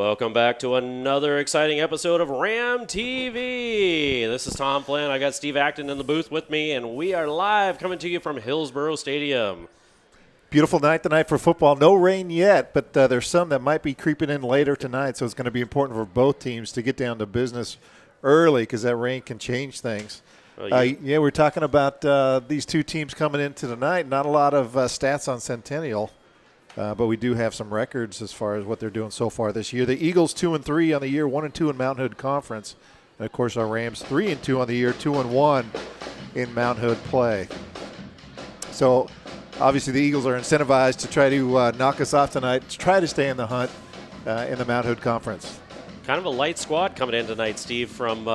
Welcome back to another exciting episode of Ram TV. This is Tom Flynn. I got Steve Acton in the booth with me, and we are live coming to you from Hillsborough Stadium. Beautiful night tonight for football. No rain yet, but there's some that might be creeping in later tonight, so it's going to be important for both teams to get down to business early because that rain can change things. We're talking about these two teams coming into tonight. Not a lot of stats on Centennial. But we do have some records as far as what they're doing so far this year. The Eagles 2-3 on the year, 1-2 in Mount Hood Conference. And, of course, our Rams 3-2 on the year, 2-1 in Mount Hood play. So, obviously, the Eagles are incentivized to try to knock us off tonight, to try to stay in the hunt in the Mount Hood Conference. Kind of a light squad coming in tonight, Steve, from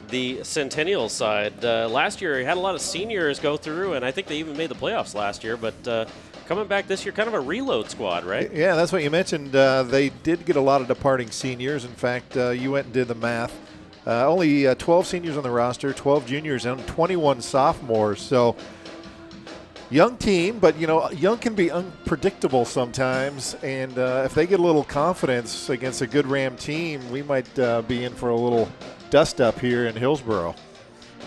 the Centennial side. Last year, we had a lot of seniors go through, and I think they even made the playoffs last year, but coming back this year, kind of a reload squad, right? Yeah, that's what you mentioned. They did get a lot of departing seniors. In fact, you went and did the math. Only 12 seniors on the roster, 12 juniors, and 21 sophomores. So, young team, but, young can be unpredictable sometimes. And if they get a little confidence against a good Ram team, we might be in for a little dust-up here in Hillsborough.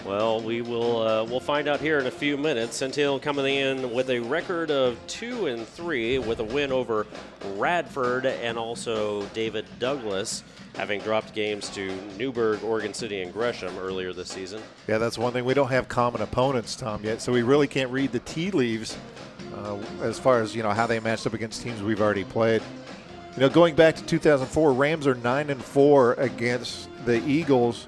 Well, we'll find out here in a few minutes. Centennial coming in with a record of 2-3 with a win over Radford and also David Douglas, having dropped games to Newburgh, Oregon City, and Gresham earlier this season. Yeah, that's one thing. We don't have common opponents, Tom, yet, so we really can't read the tea leaves as far as, how they matched up against teams we've already played. Going back to 2004, Rams are 9-4 against the Eagles.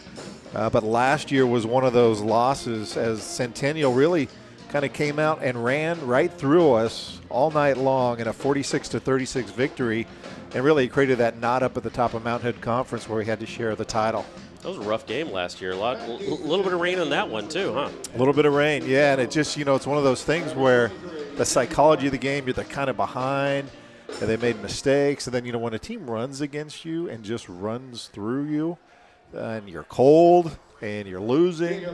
But last year was one of those losses as Centennial really kind of came out and ran right through us all night long in a 46-36 victory, and really created that knot up at the top of Mount Hood Conference where we had to share the title. That was a rough game last year. A little bit of rain in that one too, huh? A little bit of rain, yeah, and it just, it's one of those things where the psychology of the game, they're kind of behind, and they made mistakes, and then, when a team runs against you and just runs through you, and you're cold and you're losing,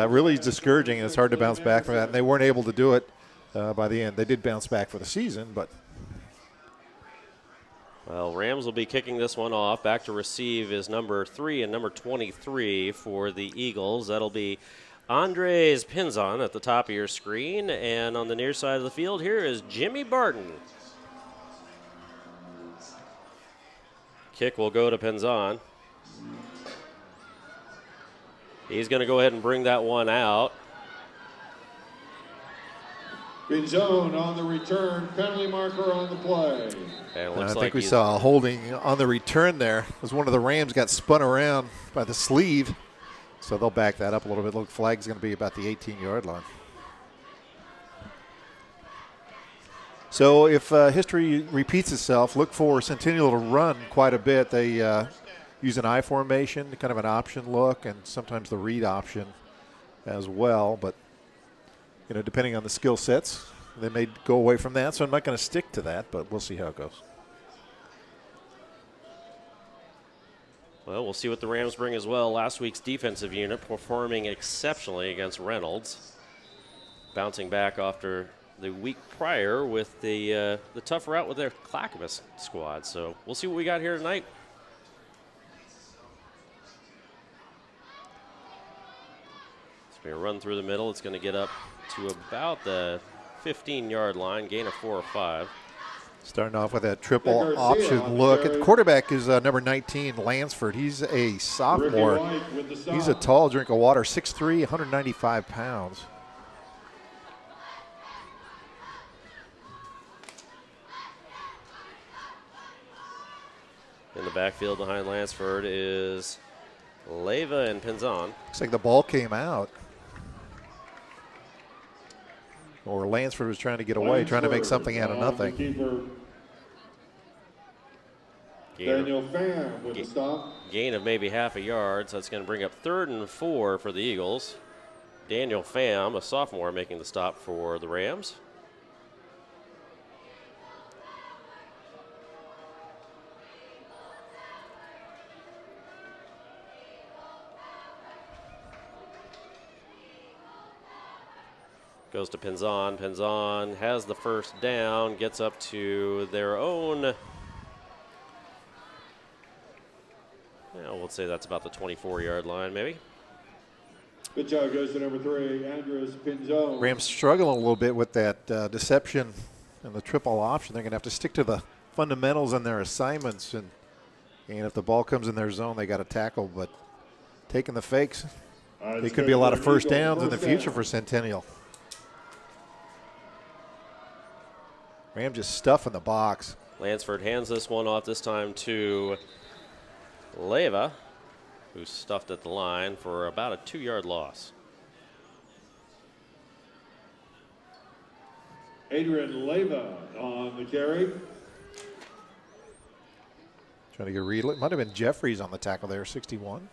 really discouraging, and it's hard to bounce back from that. And they weren't able to do it by the end. They did bounce back for the season, but. Well, Rams will be kicking this one off. Back to receive is number 3 and number 23 for the Eagles. That'll be Andres Pinzon at the top of your screen. And on the near side of the field here is Jimmy Barton. Kick will go to Pinzon. He's going to go ahead and bring that one out. Pinzon on the return, penalty marker on the play. And I think we saw a holding on the return there as one of the Rams got spun around by the sleeve. So they'll back that up a little bit. Look, flag's going to be about the 18-yard line. So if history repeats itself, look for Centennial to run quite a bit. They use an I formation, kind of an option look, and sometimes the read option as well. But, depending on the skill sets, they may go away from that. So I'm not going to stick to that, but we'll see how it goes. Well, we'll see what the Rams bring as well. Last week's defensive unit performing exceptionally against Reynolds. Bouncing back after the week prior with the tough route with their Clackamas squad. So we'll see what we got here tonight. Going to run through the middle. It's going to get up to about the 15-yard line, gain of 4 or 5. Starting off with that triple option look. At the quarterback is number 19, Lansford. He's a sophomore. He's a tall drink of water, 6'3", 195 pounds. In the backfield behind Lansford is Leyva and Pinzon. Looks like the ball came out. Or Lansford was trying to get away, trying to make something out of nothing. Gain of maybe half a yard, so that's going to bring up 3rd and 4 for the Eagles. Daniel Pham, a sophomore, making the stop for the Rams. Goes to Pinzon. Pinzon has the first down, gets up to their own let's say that's about the 24-yard line, maybe. Good job goes to number 3, Andres Pinzon. Rams struggling a little bit with that deception and the triple option. They're going to have to stick to the fundamentals in their assignments, and if the ball comes in their zone, they got to tackle. But taking the fakes, it could be a lot of first downs in the future for Centennial. Rams just stuffing the box. Lansford hands this one off this time to Leyva, who stuffed at the line for about a 2-yard loss. Adrian Leyva on the carry. Trying to get a read. It might have been Jeffries on the tackle there, 61.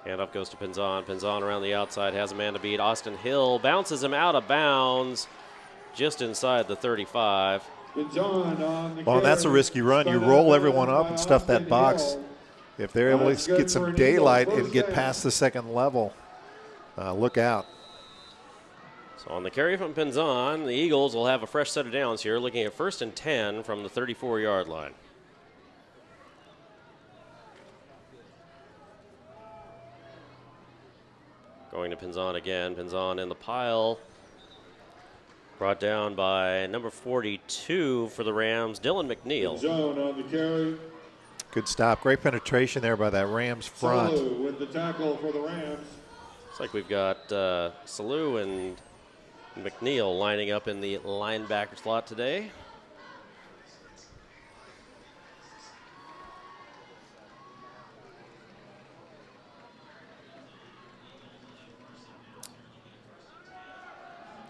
Handoff goes to Pinzon. Pinzon around the outside, has a man to beat. Austin Hill bounces him out of bounds just inside the 35. Well, that's a risky run. You roll everyone up and stuff that box. If they're able to get some daylight and get past the second level, look out. So on the carry from Pinzon, the Eagles will have a fresh set of downs here, looking at 1st and 10 from the 34-yard line. Going to Pinzon again. Pinzon in the pile. Brought down by number 42 for the Rams, Dylan McNeil. Zone on the carry. Good stop. Great penetration there by that Rams front. Salu with the tackle for the Rams. Looks like we've got Salu and McNeil lining up in the linebacker slot today.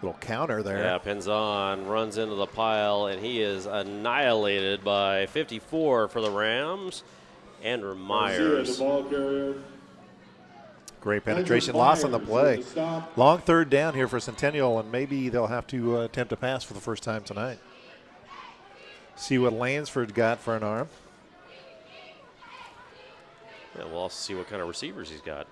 Little counter there. Yeah, Pinzon runs into the pile, and he is annihilated by 54 for the Rams. Andrew Myers. The ball carrier. Great penetration. Loss on the play. Long third down here for Centennial, and maybe they'll have to attempt a pass for the first time tonight. See what Lansford got for an arm. Yeah, we'll also see what kind of receivers he's got.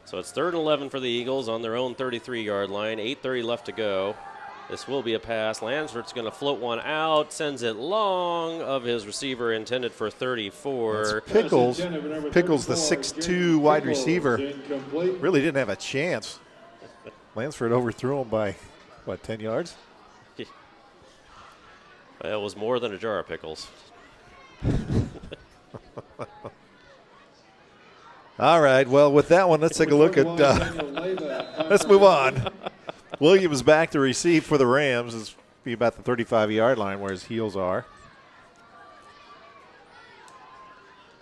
So it's 3rd and 11 for the Eagles on their own 33-yard line. 8:30 left to go. This will be a pass. Lansford's going to float one out, sends it long of his receiver intended for 34. That's Pickles. Pickles, the 6'2 wide receiver, really didn't have a chance. Lansford overthrew him by, 10 yards? It was more than a jar of pickles. All right, well, with that one, let's take a look at let's move on. Williams back to receive for the Rams. It's be about the 35-yard line where his heels are.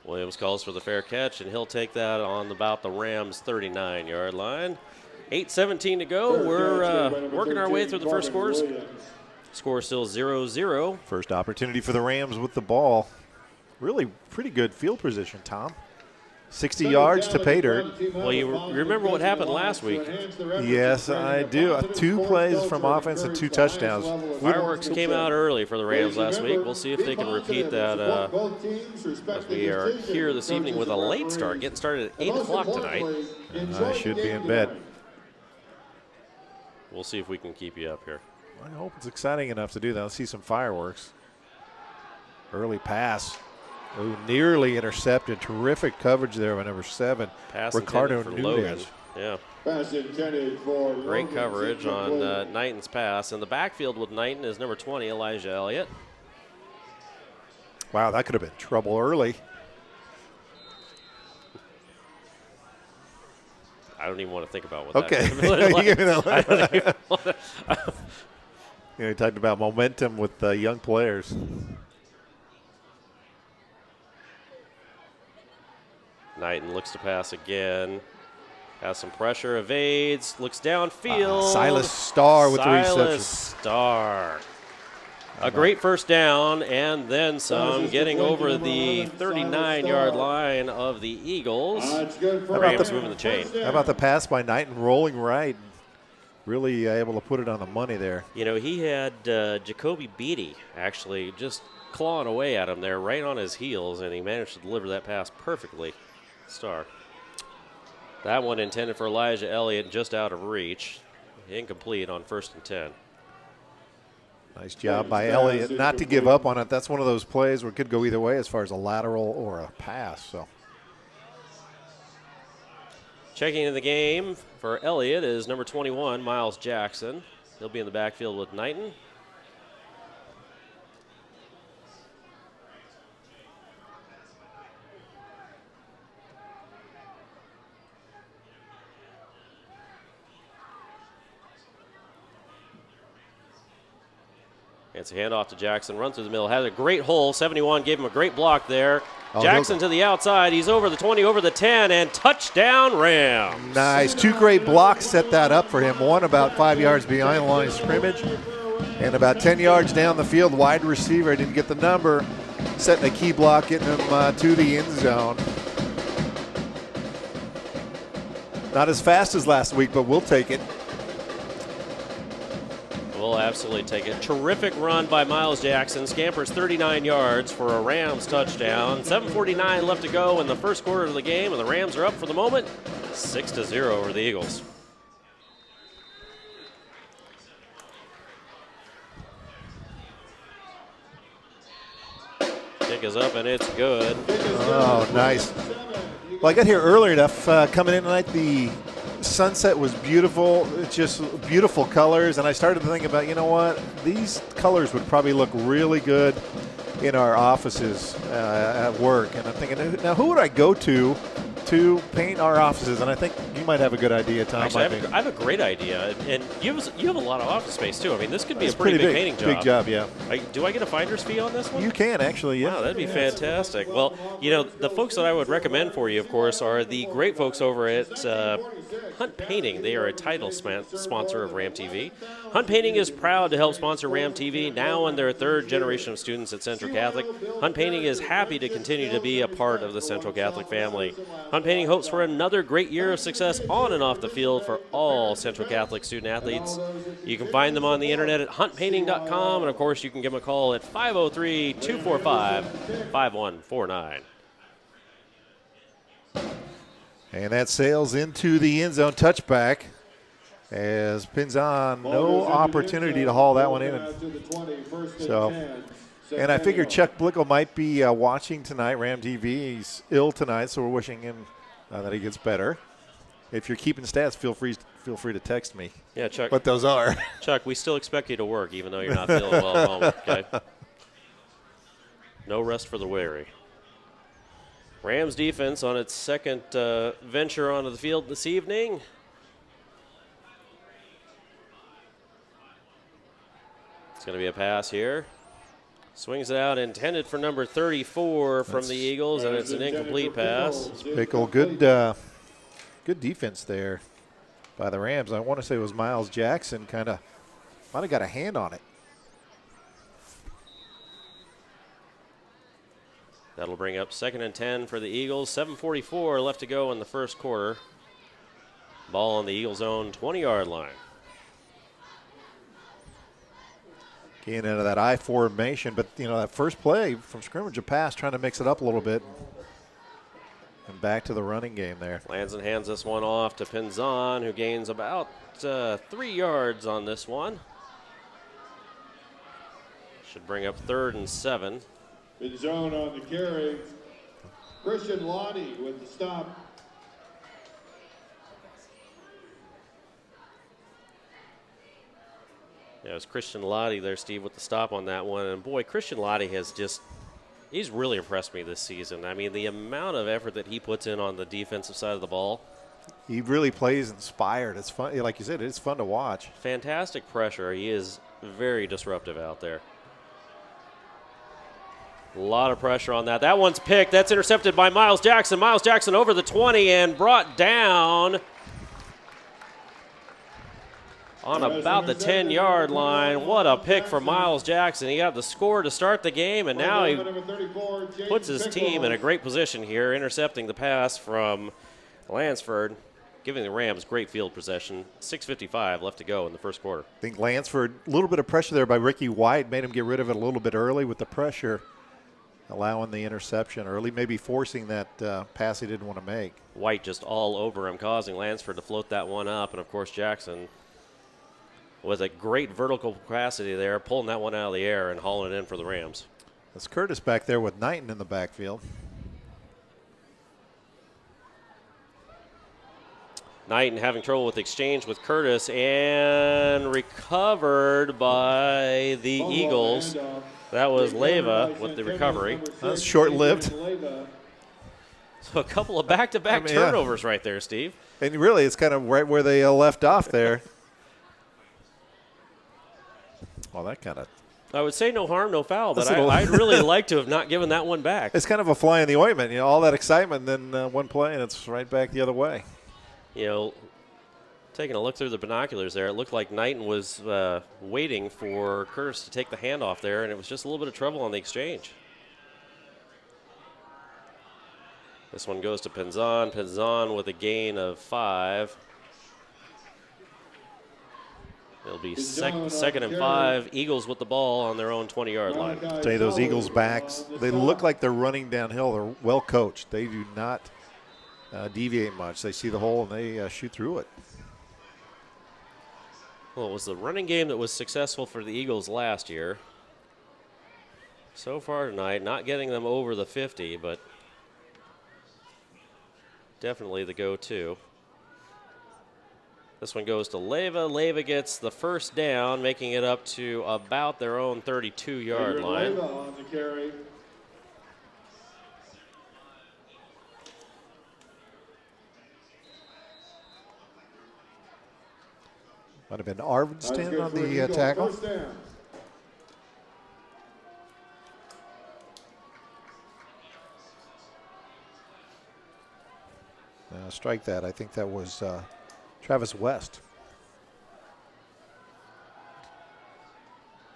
Williams calls for the fair catch, and he'll take that on about the Rams' 39-yard line. 8:17 to go. We're working our way through the first quarters. Score still 0-0. First opportunity for the Rams with the ball. Really pretty good field position, Tom. 60 yards to pay dirt. Well, you remember what happened last week. Yes, I do. 2 plays from offense and 2 touchdowns. Fireworks came out early for the Rams last week. We'll see if they can repeat that as we are here this evening with a late start, getting started at 8 o'clock tonight. I should be in bed. We'll see if we can keep you up here. I hope it's exciting enough to do that. Let's see some fireworks. Early pass. Oh, nearly intercepted. Terrific coverage there by number 7, Pass Ricardo intended for Logan. Nunez. Yeah. Pass intended for Great Logan. coverage on Knighton's pass. In the backfield with Knighton is number 20, Elijah Elliott. Wow, that could have been trouble early. I don't even want to think about what Okay. that could have been like. I don't even want to. You talked about momentum with young players. Knighton looks to pass again. Has some pressure, evades, looks downfield. Silas Starr with the reception. Silas Starr. A great first down and then some, getting over the 39-yard line of the Eagles. Rams moving the chain. How about the pass by Knighton rolling right? really able to put it on the money there. You know, he had Jacoby Beatty actually just clawing away at him there right on his heels, and he managed to deliver that pass perfectly. Star. That one intended for Elijah Elliott, just out of reach. Incomplete on 1st and 10. Nice job by Elliott not to give up on it. That's one of those plays where it could go either way as far as a lateral or a pass. So, checking in the game for Elliott is number 21, Miles Jackson. He'll be in the backfield with Knighton. It's a handoff to Jackson, run through the middle, has a great hole. 71 gave him a great block there. Jackson to the outside. He's over the 20, over the 10, and touchdown Rams. Nice. 2 great blocks set that up for him. One about 5 yards behind the line of scrimmage, and about 10 yards down the field. Wide receiver didn't get the number, setting a key block, getting him to the end zone. Not as fast as last week, but we'll take it. We'll absolutely take it. Terrific run by Miles Jackson. Scampers 39 yards for a Rams touchdown. 7:49 left to go in the first quarter of the game, and the Rams are up for the moment, 6-0 over the Eagles. Kick is up, and it's good. Oh, nice. Well, I got here early enough coming in tonight. The sunset was beautiful. It's just beautiful colors. And I started to think about, you know what? These colors would probably look really good in our offices at work. And I'm thinking, now who would I go to paint our offices? And I think you might have a good idea, Tom. Actually, I have a great idea. And you have a lot of office space, too. I mean, this could be a pretty big painting job. Big job, yeah. Do I get a finder's fee on this one? You can, actually, yeah. Wow, that'd be fantastic. Well, you know, the folks that I would recommend for you, of course, are the great folks over at Hunt Painting. They are a title sponsor of Ram TV. Hunt Painting is proud to help sponsor Ram TV, now in their 3rd generation of students at Central Catholic. Hunt Painting is happy to continue to be a part of the Central Catholic family. Hunt Painting hopes for another great year of success on and off the field for all Central Catholic student athletes. You can find them on the internet at huntpainting.com, and of course you can give them a call at 503-245-5149. And that sails into the end zone, touchback, as Pinzon, no opportunity to haul that one in. So, and I figured Chuck Blickle might be watching tonight, Ram TV. He's ill tonight, so we're wishing him that he gets better. If you're keeping stats, feel free to text me. Yeah, Chuck. What those are. Chuck, we still expect you to work, even though you're not feeling well at home. Okay. No rest for the weary. Rams defense on its second venture onto the field this evening. It's going to be a pass here. Swings it out, intended for number 34 from the Eagles, and it's an incomplete pass. Pickle, good defense there by the Rams. I want to say it was Miles Jackson, might have got a hand on it. That'll bring up 2nd and 10 for the Eagles. 7:44 left to go in the first quarter. Ball on the Eagles' own 20-yard line. Getting into that I formation, but that first play from scrimmage, a pass, trying to mix it up a little bit. And back to the running game there. Lanson hands this one off to Pinzon, who gains about 3 yards on this one. Should bring up 3rd and 7. Pinzon on the carry. Christian Lottie with the stop. Yeah, it was Christian Lottie there, Steve, with the stop on that one. And, boy, Christian Lottie he's really impressed me this season. I mean, the amount of effort that he puts in on the defensive side of the ball. He really plays inspired. It's fun. Like you said, it's fun to watch. Fantastic pressure. He is very disruptive out there. A lot of pressure on that. That one's picked. That's intercepted by Miles Jackson. Miles Jackson over the 20 and brought down on about the 10-yard line. What a pick for Miles Jackson. He got the score to start the game, and now he puts his team in a great position here, intercepting the pass from Lansford. giving the Rams great field possession. 6:55 left to go in the first quarter. I think Lansford, a little bit of pressure there by Ricky White, made him get rid of it a little bit early with the pressure, allowing the interception early, maybe forcing that pass he didn't want to make. White just all over him, causing Lansford to float that one up. And, of course, Jackson with a great vertical capacity there, pulling that one out of the air and hauling it in for the Rams. That's Curtis back there with Knighton in the backfield. Knighton having trouble with exchange with Curtis and recovered by the Eagles. That was Leyva with the recovery. That's short-lived. So a couple of back-to-back turnovers right there, Steve. And really, it's kind of right where they left off there. Well, that kind of... I would say no harm, no foul, but I'd really like to have not given that one back. It's kind of a fly in the ointment. All that excitement, then one play, and it's right back the other way. Taking a look through the binoculars there, it looked like Knighton was waiting for Curtis to take the handoff there, and it was just a little bit of trouble on the exchange. This one goes to Pinzon. Pinzon with a gain of 5. It'll be second and 5. Eagles with the ball on their own 20-yard line. I'll tell you, those Eagles backs, they look like they're running downhill. They're well coached. They do not deviate much. They see the hole and they shoot through it. Well, it was the running game that was successful for the Eagles last year. So far tonight, not getting them over the 50, but definitely the go-to. This one goes to Leyva. Leyva gets the first down, making it up to about their own 32-yard line. Leyva on the carry. Might have been Arvidston on the tackle. First down. Strike that. I think that was Travis West.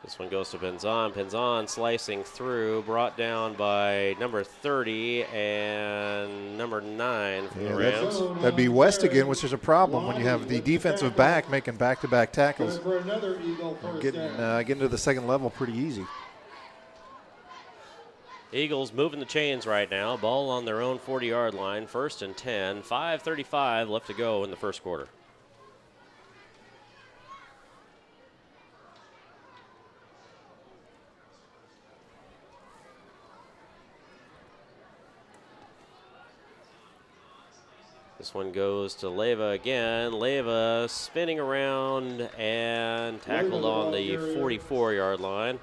This one goes to Pinzon. Pinzon slicing through, brought down by number 30 and number 9 for the Rams. That'd be West again, which is a problem when you have the defensive back making back-to-back tackles. Getting to the second level pretty easy. Eagles moving the chains right now. Ball on their own 40-yard line. First and 10. 5:35 left to go in the first quarter. This one goes to Leyva again. Leyva spinning around and tackled on the 44-yard line.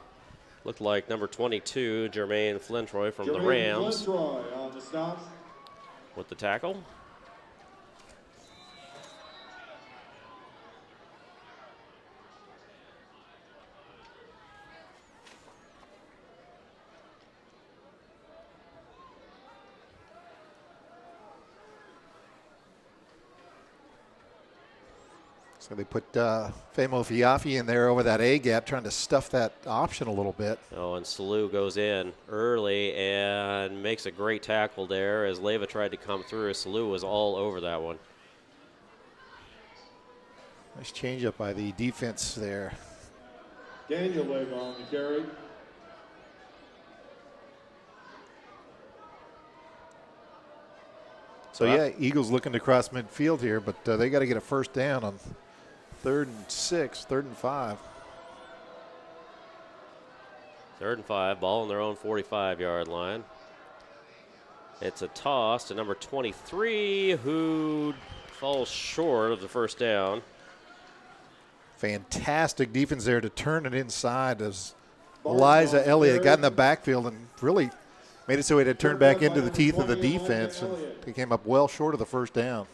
Looked like number 22, Jermaine Flintroy from the Rams on the stop. with the tackle. So they put Famo Fiafi in there over that A gap, trying to stuff that option a little bit. Oh, and Salou goes in early and makes a great tackle there as Leyva tried to come through. Salou was all over that one. Nice changeup by the defense there. Daniel Leyva on the carry. So, yeah, Eagles looking to cross midfield here, but they got to get a first down on 3rd and 6, 3rd and 5. 3rd and 5, ball on their own 45-yard line. It's a toss to number 23, who falls short of the first down. Fantastic defense there to turn it inside as Elijah Elliott got in the backfield and really made it so he had to turn back into the teeth of the defense, and he came up well short of the first down.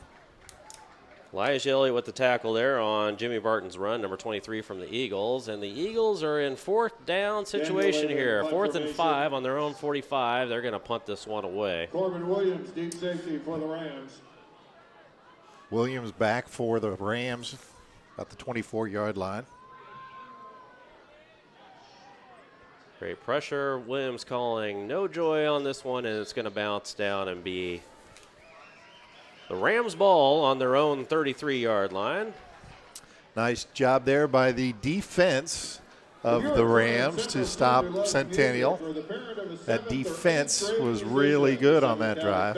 Elijah Elliott with the tackle there on Jimmy Barton's run, number 23 from the Eagles. And the Eagles are in 4th down situation here. 4th and 5 on their own 45. They're going to punt this one away. Corbin Williams, deep safety for the Rams. Williams back for the Rams at the 24-yard line. Great pressure. Williams calling no joy on this one, and it's going to bounce down and be The Rams ball on their own 33-yard line. Nice job there by the defense of the Rams to stop Centennial. That defense was really good on that drive.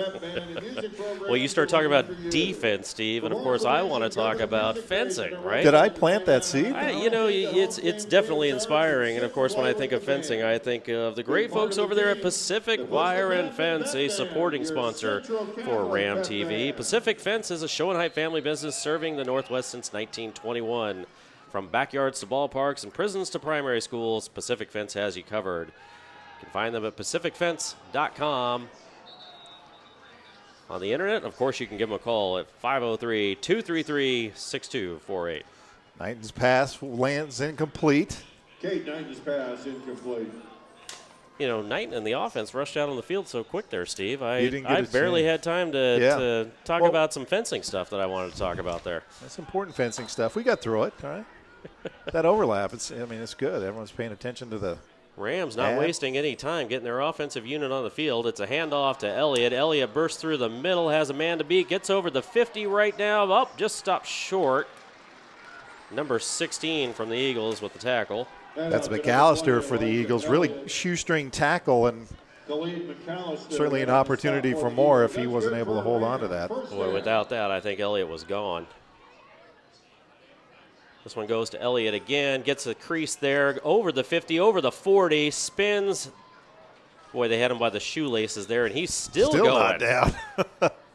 Well, you start talking about defense, Steve, and of course I want to talk about fencing, right? Did I plant that seed? It's definitely inspiring, and of course when I think of fencing, I think of the great folks over there at Pacific Wire and Fence, a supporting sponsor for Ram TV. Pacific Fence is a Schoenheit family business serving the Northwest since 1921. From backyards to ballparks and prisons to primary schools, Pacific Fence has you covered. You can find them at pacificfence.com. On the internet, of course, you can give them a call at 503-233-6248. Knighton's pass lands incomplete. Kate Knighton's pass incomplete. Knighton and the offense rushed out on the field so quick there, Steve. I chance. barely had time to talk about some fencing stuff that I wanted to talk about there. That's important fencing stuff. We got through it, all right? That overlap, it's good. Everyone's paying attention to the Rams not wasting any time getting their offensive unit on the field. It's a handoff to Elliott. Elliott bursts through the middle, has a man to beat, gets over the 50 right now. Oh, just stopped short. Number 16 from the Eagles with the tackle. That's McAllister for the Eagles. Really shoestring tackle, and certainly an opportunity for more if he wasn't able to hold on to that. Boy, without that, I think Elliott was gone. This one goes to Elliott again, gets a crease there, over the 50, over the 40, spins. Boy, they had him by the shoelaces there, and he's still going. Not down.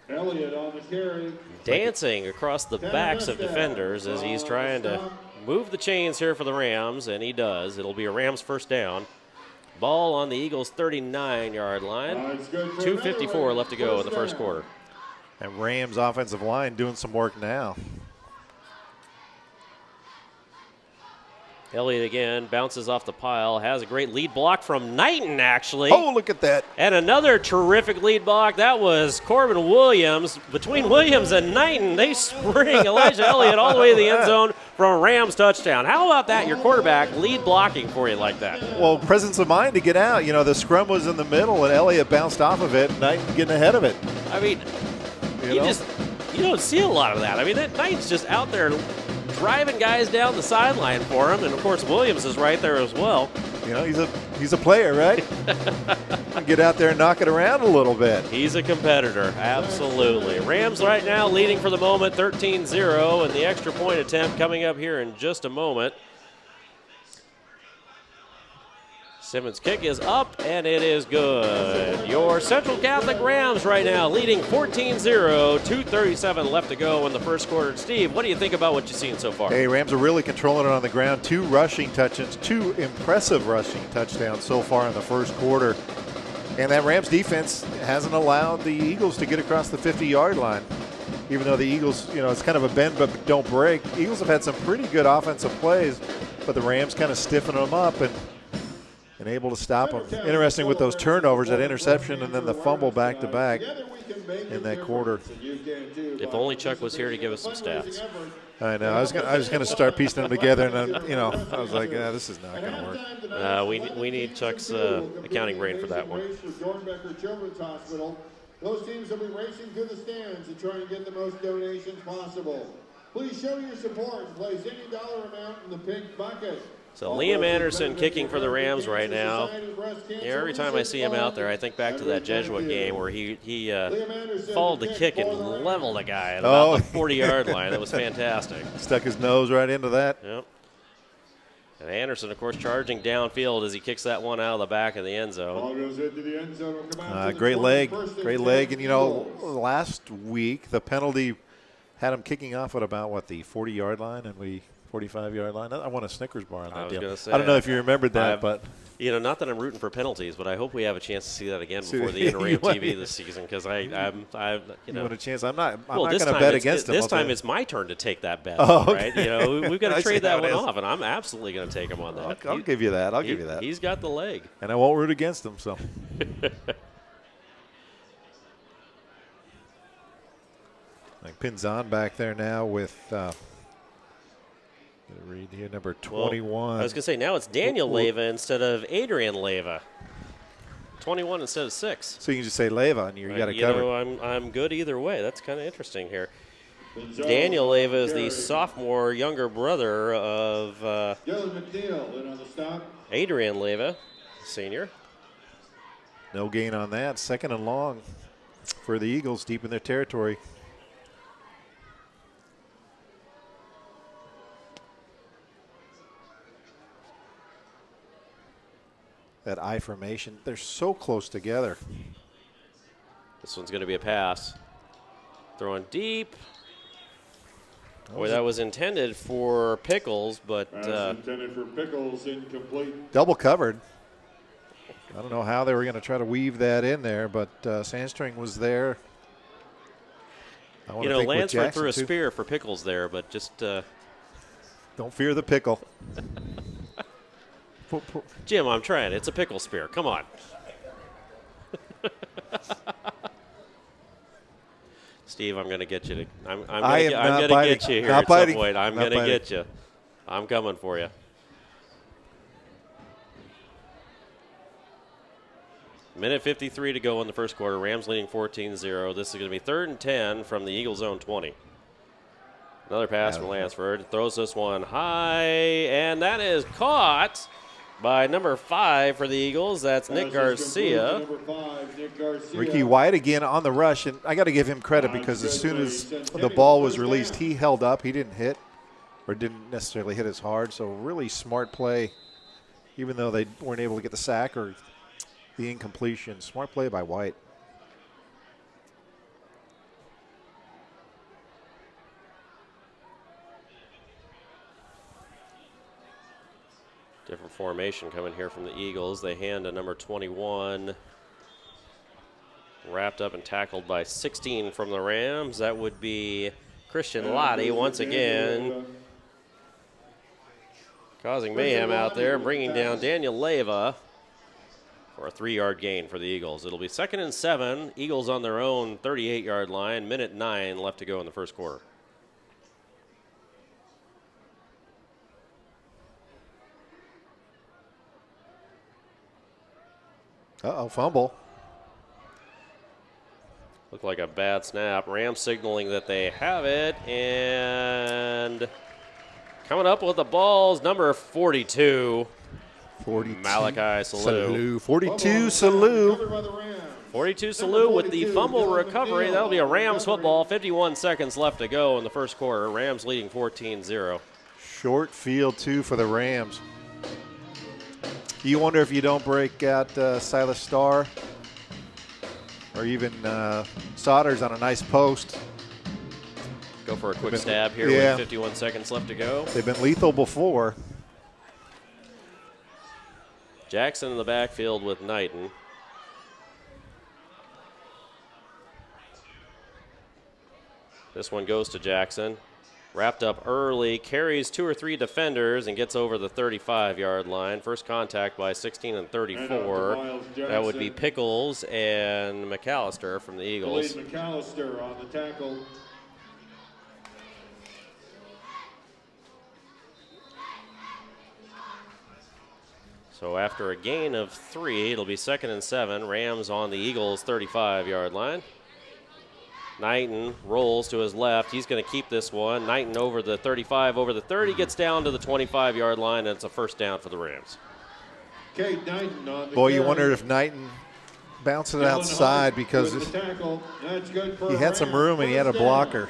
Elliott on the carry. Dancing across the backs of defenders as he's trying to move the chains here for the Rams, and he does. It'll be a Rams first down. Ball on the Eagles' 39-yard line. 2:54 left to go in the first quarter. And Rams offensive line doing some work now. Elliott again bounces off the pile, has a great lead block from Knighton, actually. Oh, look at that. And another terrific lead block. That was Corbin Williams. Between Williams and Knighton, they spring Elijah Elliott all the way to the end zone for a Rams touchdown. How about that, your quarterback lead blocking for you like that? Well, presence of mind to get out. The scrum was in the middle, and Elliott bounced off of it, and Knighton getting ahead of it. I mean, you don't see a lot of that. I mean, that Knighton's just out there driving guys down the sideline for him, and of course Williams is right there as well. He's a player, right? Get out there and knock it around a little bit. He's a competitor, absolutely. Rams right now leading for the moment 13-0, and the extra point attempt coming up here in just a moment. Simmons' kick is up, and it is good. Your Central Catholic Rams right now leading 14-0, 2:37 left to go in the first quarter. Steve, what do you think about what you've seen so far? Hey, Rams are really controlling it on the ground. 2 rushing touchdowns, 2 impressive rushing touchdowns so far in the first quarter. And that Rams defense hasn't allowed the Eagles to get across the 50-yard line. Even though the Eagles, it's kind of a bend but don't break. Eagles have had some pretty good offensive plays, but the Rams kind of stiffen them up and able to stop them. Interesting with those turnovers, that interception, and then the fumble back-to-back in that quarter. If only Chuck was here to give us some stats. I know. I was going to start piecing them together, and then, I was like, this is not going to work. We need Chuck's accounting brain for that one. Those teams will be racing to the stands to try and get the most donations possible. Please show your support and place any dollar amount in the pink bucket. So Liam Anderson kicking for the Rams right now. Every time I see him out there, I think back to that Jesuit game where he followed the kick and leveled a guy at about the 40-yard line. That was fantastic. Stuck his nose right into that. Yep. And Anderson, of course, charging downfield as he kicks that one out of the back of the end zone. Great leg. And, last week the penalty had him kicking off at about, the 40-yard line, and 45-yard line. I won a Snickers bar on that deal. I don't know if you remembered that, but not that I'm rooting for penalties, but I hope we have a chance to see that again before the end of Ram TV this season, because you want a chance. I'm not going to bet against him. This time it's my turn to take that bet, right? We've got to trade that one off, and I'm absolutely going to take him on that. I'll give you that. He's got the leg, and I won't root against him. So. Pinzon back there now with. Read here, number 21. Well, I was going to say, now it's Daniel Leyva instead of Adrian Leyva. 21 instead of 6. So you can just say Leyva, and you got it You covered. know, I'm good either way. That's kind of interesting here. Daniel Leyva is the sophomore younger brother of Dylan McNeil in on the stop. Adrian Leyva, senior. No gain on that. 2nd and long for the Eagles deep in their territory. That I formation, they're so close together. This one's going to be a pass. Throwing deep. Boy, that was intended for Pickles, but Intended for Pickles, incomplete. double covered. I don't know how they were going to try to weave that in there, but Sandstring was there. You know, Lansford threw a spear for Pickles there, but just don't fear the pickle. Jim, I'm trying. It's a pickle spear. Come on. Steve, I'm going to get you to. I'm going to get you here at some point. I'm going to get you. I'm coming for you. Minute 53 to go in the first quarter. Rams leading 14-0. This is going to be 3rd and 10 from the Eagles' zone 20. Another pass from Lansford. Throws this one high, and that is caught by number 5 for the Eagles. That's Nick Garcia. Number 5, Nick Garcia. Ricky White again on the rush, and I got to give him credit because as soon as the ball was released, he held up. He didn't hit or didn't necessarily hit as hard, so really smart play, even though they weren't able to get the sack or the incompletion. Smart play by White. Different formation coming here from the Eagles. They hand to number 21. Wrapped up and tackled by 16 from the Rams. That would be Christian Lottie once again. Causing mayhem out there, bringing down Daniel Leyva for a 3-yard gain for the Eagles. It'll be 2nd and 7. Eagles on their own 38-yard line. Minute 9 left to go in the first quarter. Fumble. Looked like a bad snap. Rams signaling that they have it. And coming up with the balls, number 42. 42. Malachi Salou. 42 Salou. 42 Salou with the fumble recovery. That'll be a Rams football. 51 seconds left to go in the first quarter. Rams leading 14-0. Short field, too, for the Rams. You wonder if you don't break out Silas Starr or even Sodders on a nice post. Go for a quick stab here with 51 seconds left to go. They've been lethal before. Jackson in the backfield with Knighton. This one goes to Jackson. Wrapped up early, carries 2 or 3 defenders and gets over the 35-yard line. First contact by 16 and 34. That would be Pickles and McAllister from the Eagles. McAllister on the tackle. So after a gain of 3, it'll be 2nd and 7. Rams on the Eagles' 35-yard line. Knighton rolls to his left. He's going to keep this one. Knighton over the 35, over the 30, gets down to the 25-yard line, and it's a first down for the Rams. Kate Knighton on the Boy, you wondered if Knighton bounced it outside because he had some room and he had a blocker.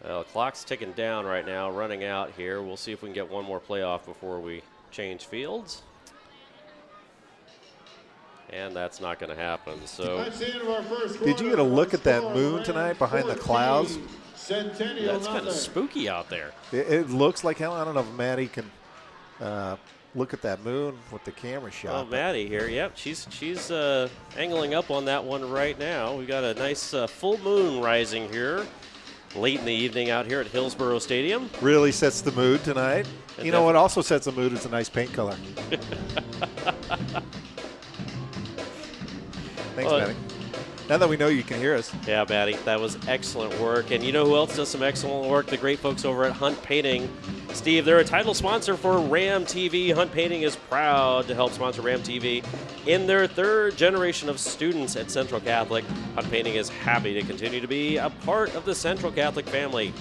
Well, the clock's ticking down right now, running out here. We'll see if we can get one more playoff before we change fields. And that's not going to happen. So, did you get a look at that moon tonight behind the clouds? Centennial. That's kind of spooky out there. It looks like hell. I don't know if Maddie can look at that moon with the camera shot. Oh, Maddie here. Yep, she's angling up on that one right now. We got a nice full moon rising here late in the evening out here at Hillsborough Stadium. Really sets the mood tonight. You know what also sets the mood is a nice paint color. Thanks, Maddie. Now that we know you can hear us. Yeah, Maddie, that was excellent work. And you know who else does some excellent work? The great folks over at Hunt Painting. Steve, they're a title sponsor for Ram TV. Hunt Painting is proud to help sponsor Ram TV in their third generation of students at Central Catholic. Hunt Painting is happy to continue to be a part of the Central Catholic family.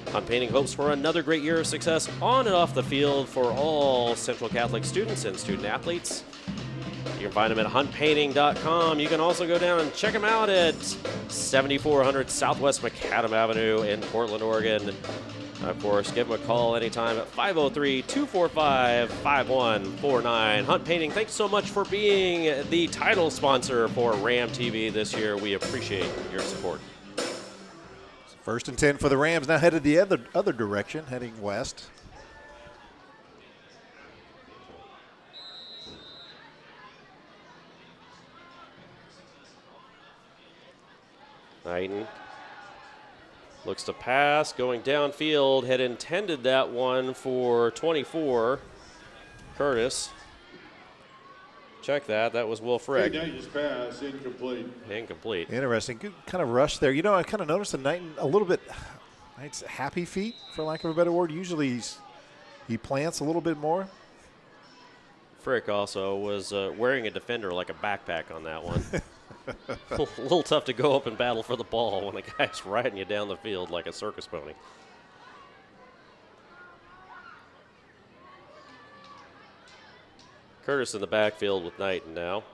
Hunt Painting hopes for another great year of success on and off the field for all Central Catholic students and student athletes. You can find them at huntpainting.com. You can also go down and check them out at 7400 Southwest Macadam Avenue in Portland, Oregon. Of course, give them a call anytime at 503-245-5149. Hunt Painting, thanks so much for being the title sponsor for Ram TV this year. We appreciate your support. 1st and 10 for the Rams. Now headed the other direction, heading west. Knighton looks to pass, going downfield, had intended that one for 24. Curtis. Check that. That was Will Frick. Knighton's pass, incomplete. Incomplete. Interesting. Good kind of rush there. You know, I kind of noticed that Knighton a little bit, it's happy feet, for lack of a better word. Usually he plants a little bit more. Frick also was wearing a defender like a backpack on that one. A little tough to go up and battle for the ball when a guy's riding you down the field like a circus pony. Curtis in the backfield with Knighton now.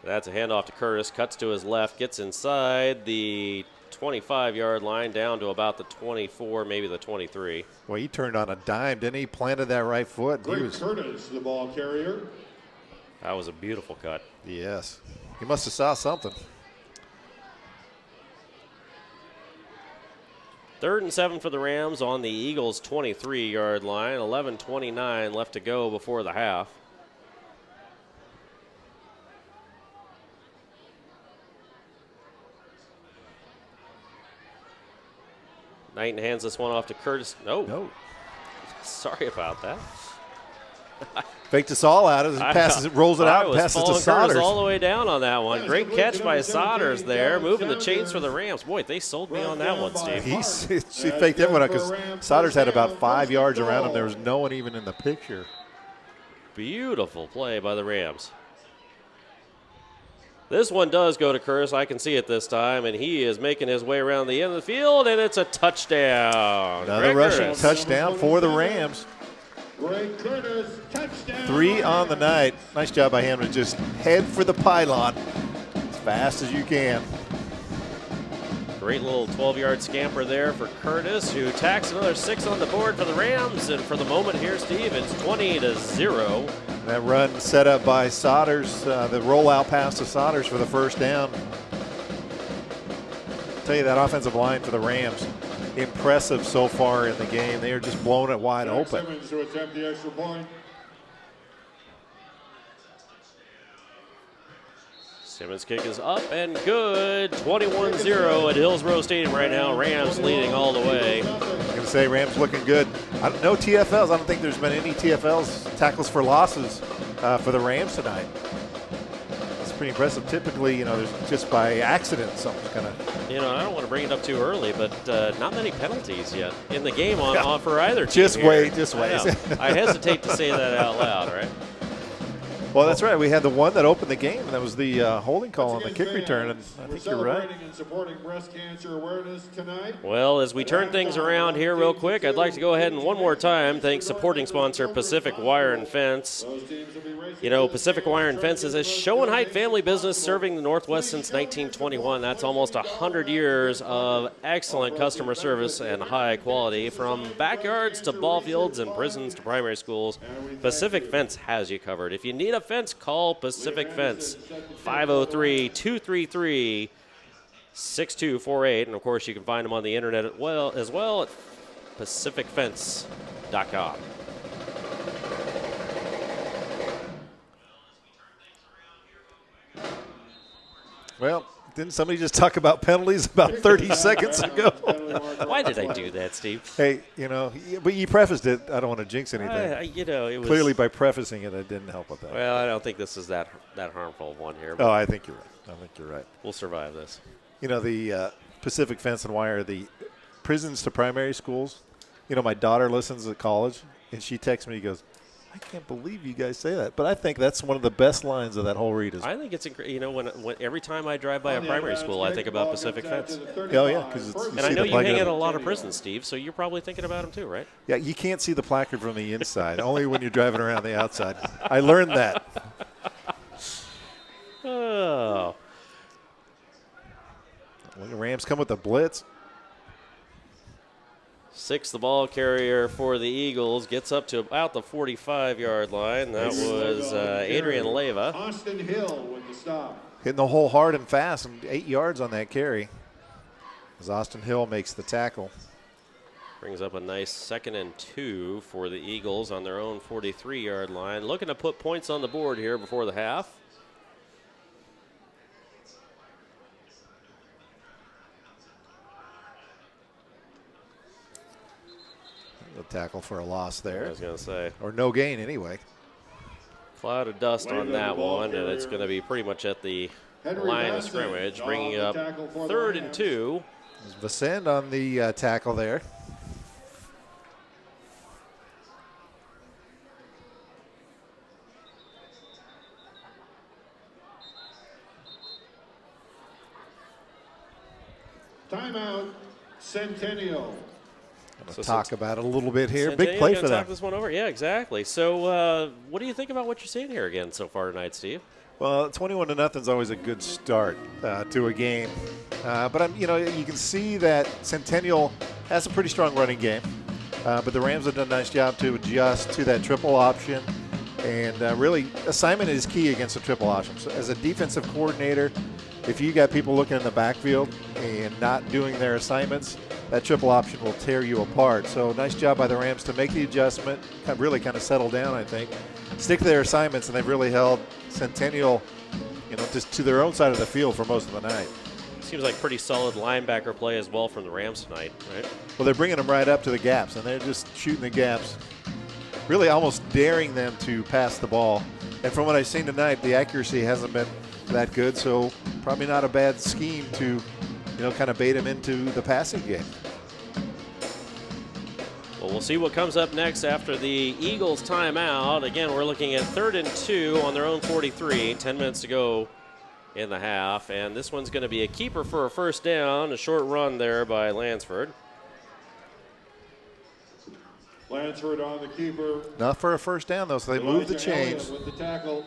That's a handoff to Curtis. Cuts to his left, gets inside the 25-yard line down to about the 24, maybe the 23. Well, he turned on a dime, didn't he? Planted that right foot. Curtis, the ball carrier. That was a beautiful cut. Yes. He must have saw something. 3rd and 7 for the Rams on the Eagles' 23-yard line. 11:29 left to go before the half. Knighton hands this one off to Curtis. No. Sorry about that. Faked us all out as he passes it, rolls it out, and passes to Sodders. Curtis all the way down on that one. Great catch by Sodders there, moving the chains for the Rams. Boy, they sold me on that one, Steve. He faked everyone out because Sodders had about 5 yards around him. There was no one even in the picture. Beautiful play by the Rams. This one does go to Curtis. I can see it this time, and he is making his way around the end of the field, and it's a touchdown. Another rushing touchdown for the Rams. Greg Curtis, touchdown. 3 on the night. Nice job by him to just head for the pylon as fast as you can. Great little 12-yard scamper there for Curtis, who tacks another 6 on the board for the Rams. And for the moment here, Steve, it's 20-0. That run set up by Sodders, the rollout pass to Sodders for the first down. I'll tell you, that offensive line for the Rams, impressive so far in the game. They are just blowing it wide open. Simmons to attempt the extra point. Simmons' kick is up and good. 21-0 at Hillsborough Stadium right now. Rams leading all the way. I'm going to say Rams looking good. No TFLs. I don't think there's been any TFLs, tackles for losses, for the Rams tonight. That's pretty impressive. Typically, there's just by accident something's going to. I don't want to bring it up too early, but not many penalties yet in the game on for either team. Just wait. I hesitate to say that out loud, right? Well, that's right. We had the one that opened the game, and that was the holding call on the kick return, and I think you're right. And supporting breast cancer awareness tonight. Well, as we turn things around here real quick, I'd like to go ahead and one more time thank supporting sponsor Pacific Wire and Fence. Pacific Wire and Fence is a show and height family business serving the Northwest since 1921. That's almost 100 years of excellent customer service and high quality. From backyards to ball fields and prisons to primary schools, Pacific Fence has you covered. If you need a fence, call Pacific Fence, 503-233-6248. And, of course, you can find them on the internet as well at pacificfence.com. Well, Didn't somebody just talk about penalties about 30 seconds ago? Why did I do that, Steve? Hey, but you prefaced it. I don't want to jinx anything. It was Clearly, by prefacing it, I didn't help with that. Well, I don't think this is that harmful one here. Oh, I think you're right. We'll survive this. The Pacific Fence and Wire, the prisons to primary schools. My daughter listens at college, and she texts me. He goes, I can't believe you guys say that. But I think that's one of the best lines of that whole read. I think it's incredible. When every time I drive by a primary school, I think about Pacific Fence. Oh, yeah. And I know you hang at a lot of prisons, Steve, so you're probably thinking about them too, right? Yeah, you can't see the placard from the inside, only when you're driving around the outside. I learned that. Oh. When the Rams come with the blitz. 6, the ball carrier for the Eagles, gets up to about the 45-yard line. That was Adrian Leyva. Austin Hill with the stop. Hitting the hole hard and fast, and 8 yards on that carry. As Austin Hill makes the tackle. Brings up a nice 2nd and 2 for the Eagles on their own 43-yard line. Looking to put points on the board here before the half. The tackle for a loss there. I was going to say. Or no gain anyway. Cloud of dust on that one, and it's going to be pretty much at the line of scrimmage, bringing up 3rd and 2. There's Vicend on the tackle there. Timeout, Centennial. Talk about it a little bit here. Centennial Big play for talk them. this one over. Yeah, exactly. So what do you think about what you're seeing here again so far tonight, Steve? Well, 21-0 is always a good start to a game. But you can see that Centennial has a pretty strong running game. But the Rams have done a nice job to adjust to that triple option. And really, assignment is key against a triple option. So as a defensive coordinator, if you got people looking in the backfield and not doing their assignments, that triple option will tear you apart. So nice job by the Rams to make the adjustment, really kind of settle down, I think. Stick to their assignments, and they've really held Centennial, just to their own side of the field for most of the night. Seems like pretty solid linebacker play as well from the Rams tonight, right? Well, they're bringing them right up to the gaps, and they're just shooting the gaps, really almost daring them to pass the ball. And from what I've seen tonight, the accuracy hasn't been that good, so probably not a bad scheme to kind of bait him into the passing game. Well, we'll see what comes up next after the Eagles timeout. Again, we're looking at 3rd and 2 on their own 43. 10 minutes to go in the half. And this one's going to be a keeper for a first down. A short run there by Lansford. Lansford on the keeper. Not for a first down, though, so they move the chains. With the tackle.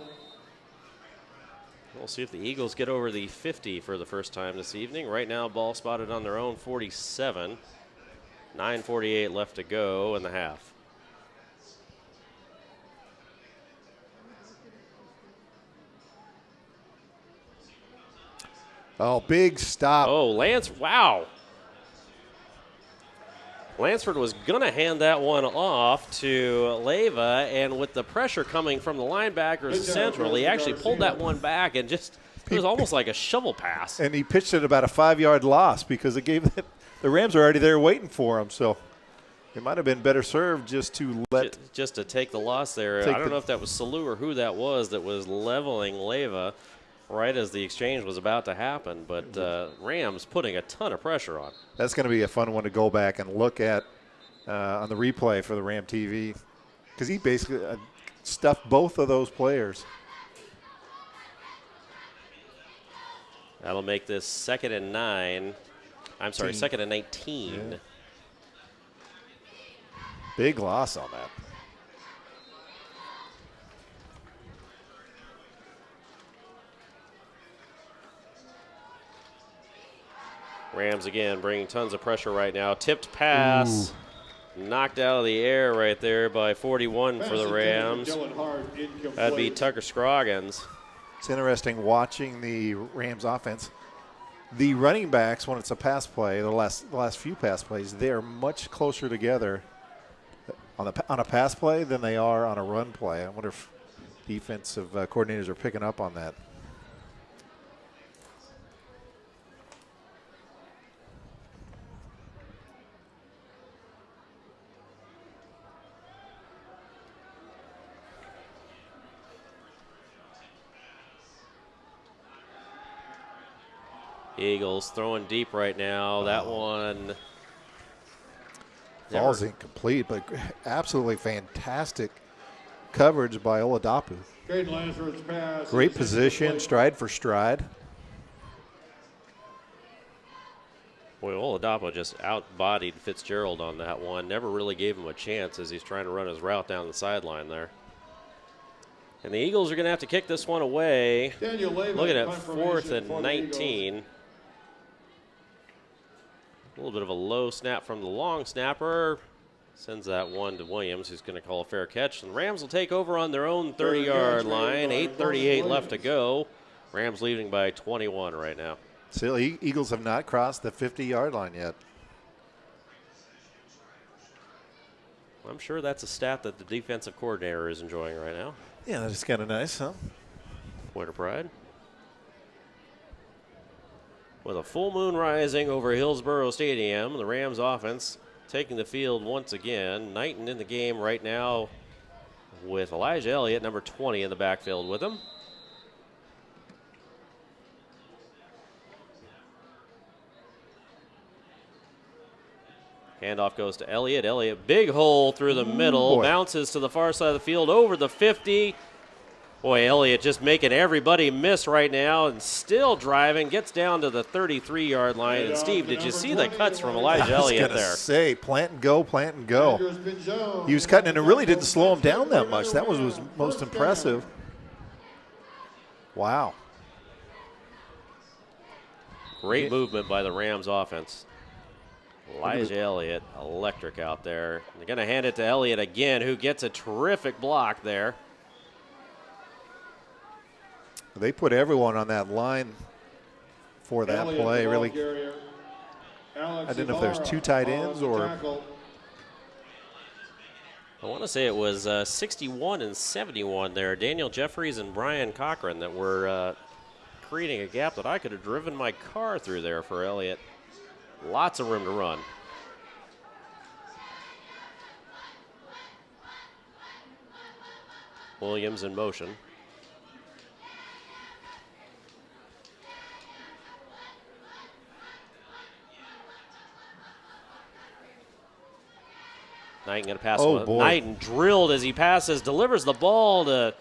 We'll see if the Eagles get over the 50 for the first time this evening. Right now, ball spotted on their own 47. 9:48 left to go in the half. Oh, big stop. Oh, wow. Lansford was going to hand that one off to Leyva, and with the pressure coming from the linebackers central, he actually pulled that one back and it was almost like a shovel pass. And he pitched it about a 5-yard loss because it gave the Rams are already there waiting for him. So it might have been better served just to take the loss there. I don't know if that was Salou or who that was leveling Leyva right as the exchange was about to happen, but Rams putting a ton of pressure on. That's going to be a fun one to go back and look at on the replay for the Ram TV, because he basically stuffed both of those players. That'll make this 2nd and 9. I'm sorry, 2nd and 19. Yeah. Big loss on that. Rams again bringing tons of pressure right now. Tipped pass. Knocked out of the air right there by 41 for the Rams. That'd be Tucker Scroggins. It's interesting watching the Rams offense. The running backs, when it's a pass play, the last few pass plays, they are much closer together on a pass play than they are on a run play. I wonder if defensive coordinators are picking up on that. Eagles throwing deep right now. That one falls incomplete, but absolutely fantastic coverage by Oladapo. Great position, stride for stride. Boy, Oladapo just outbodied Fitzgerald on that one. Never really gave him a chance as he's trying to run his route down the sideline there. And the Eagles are going to have to kick this one away. Looking at 4th and 19. A little bit of a low snap from the long snapper. Sends that one to Williams, who's going to call a fair catch. And the Rams will take over on their own 30-yard line. 8:38 left to go. Rams leading by 21 right now. Still, Eagles have not crossed the 50-yard line yet. I'm sure that's a stat that the defensive coordinator is enjoying right now. Yeah, that's kind of nice, huh? Point of pride. With a full moon rising over Hillsborough Stadium, the Rams offense taking the field once again. Knighton in the game right now with Elijah Elliott, number 20, in the backfield with him. Handoff goes to Elliott. Elliott, big hole through the middle, bounces to the far side of the field over the 50. Boy, Elliott just making everybody miss right now and still driving. Gets down to the 33-yard line. And, Steve, did you see the cuts from Elijah Elliott there? I was say, plant and go, plant and go. He was cutting, and it really didn't slow him down that much. That was most impressive. Wow. Great movement by the Rams offense. Elijah Elliott, electric out there. They're going to hand it to Elliott again, who gets a terrific block there. They put everyone on that line for that play. Really, I didn't know if there's two tight ends or. I want to say it was 61 and 71 there. Daniel Jeffries and Brian Cochran that were creating a gap that I could have driven my car through there for Elliott. Lots of room to run. Williams in motion. Knighton going to pass. Knighton drilled as he passes, delivers the ball to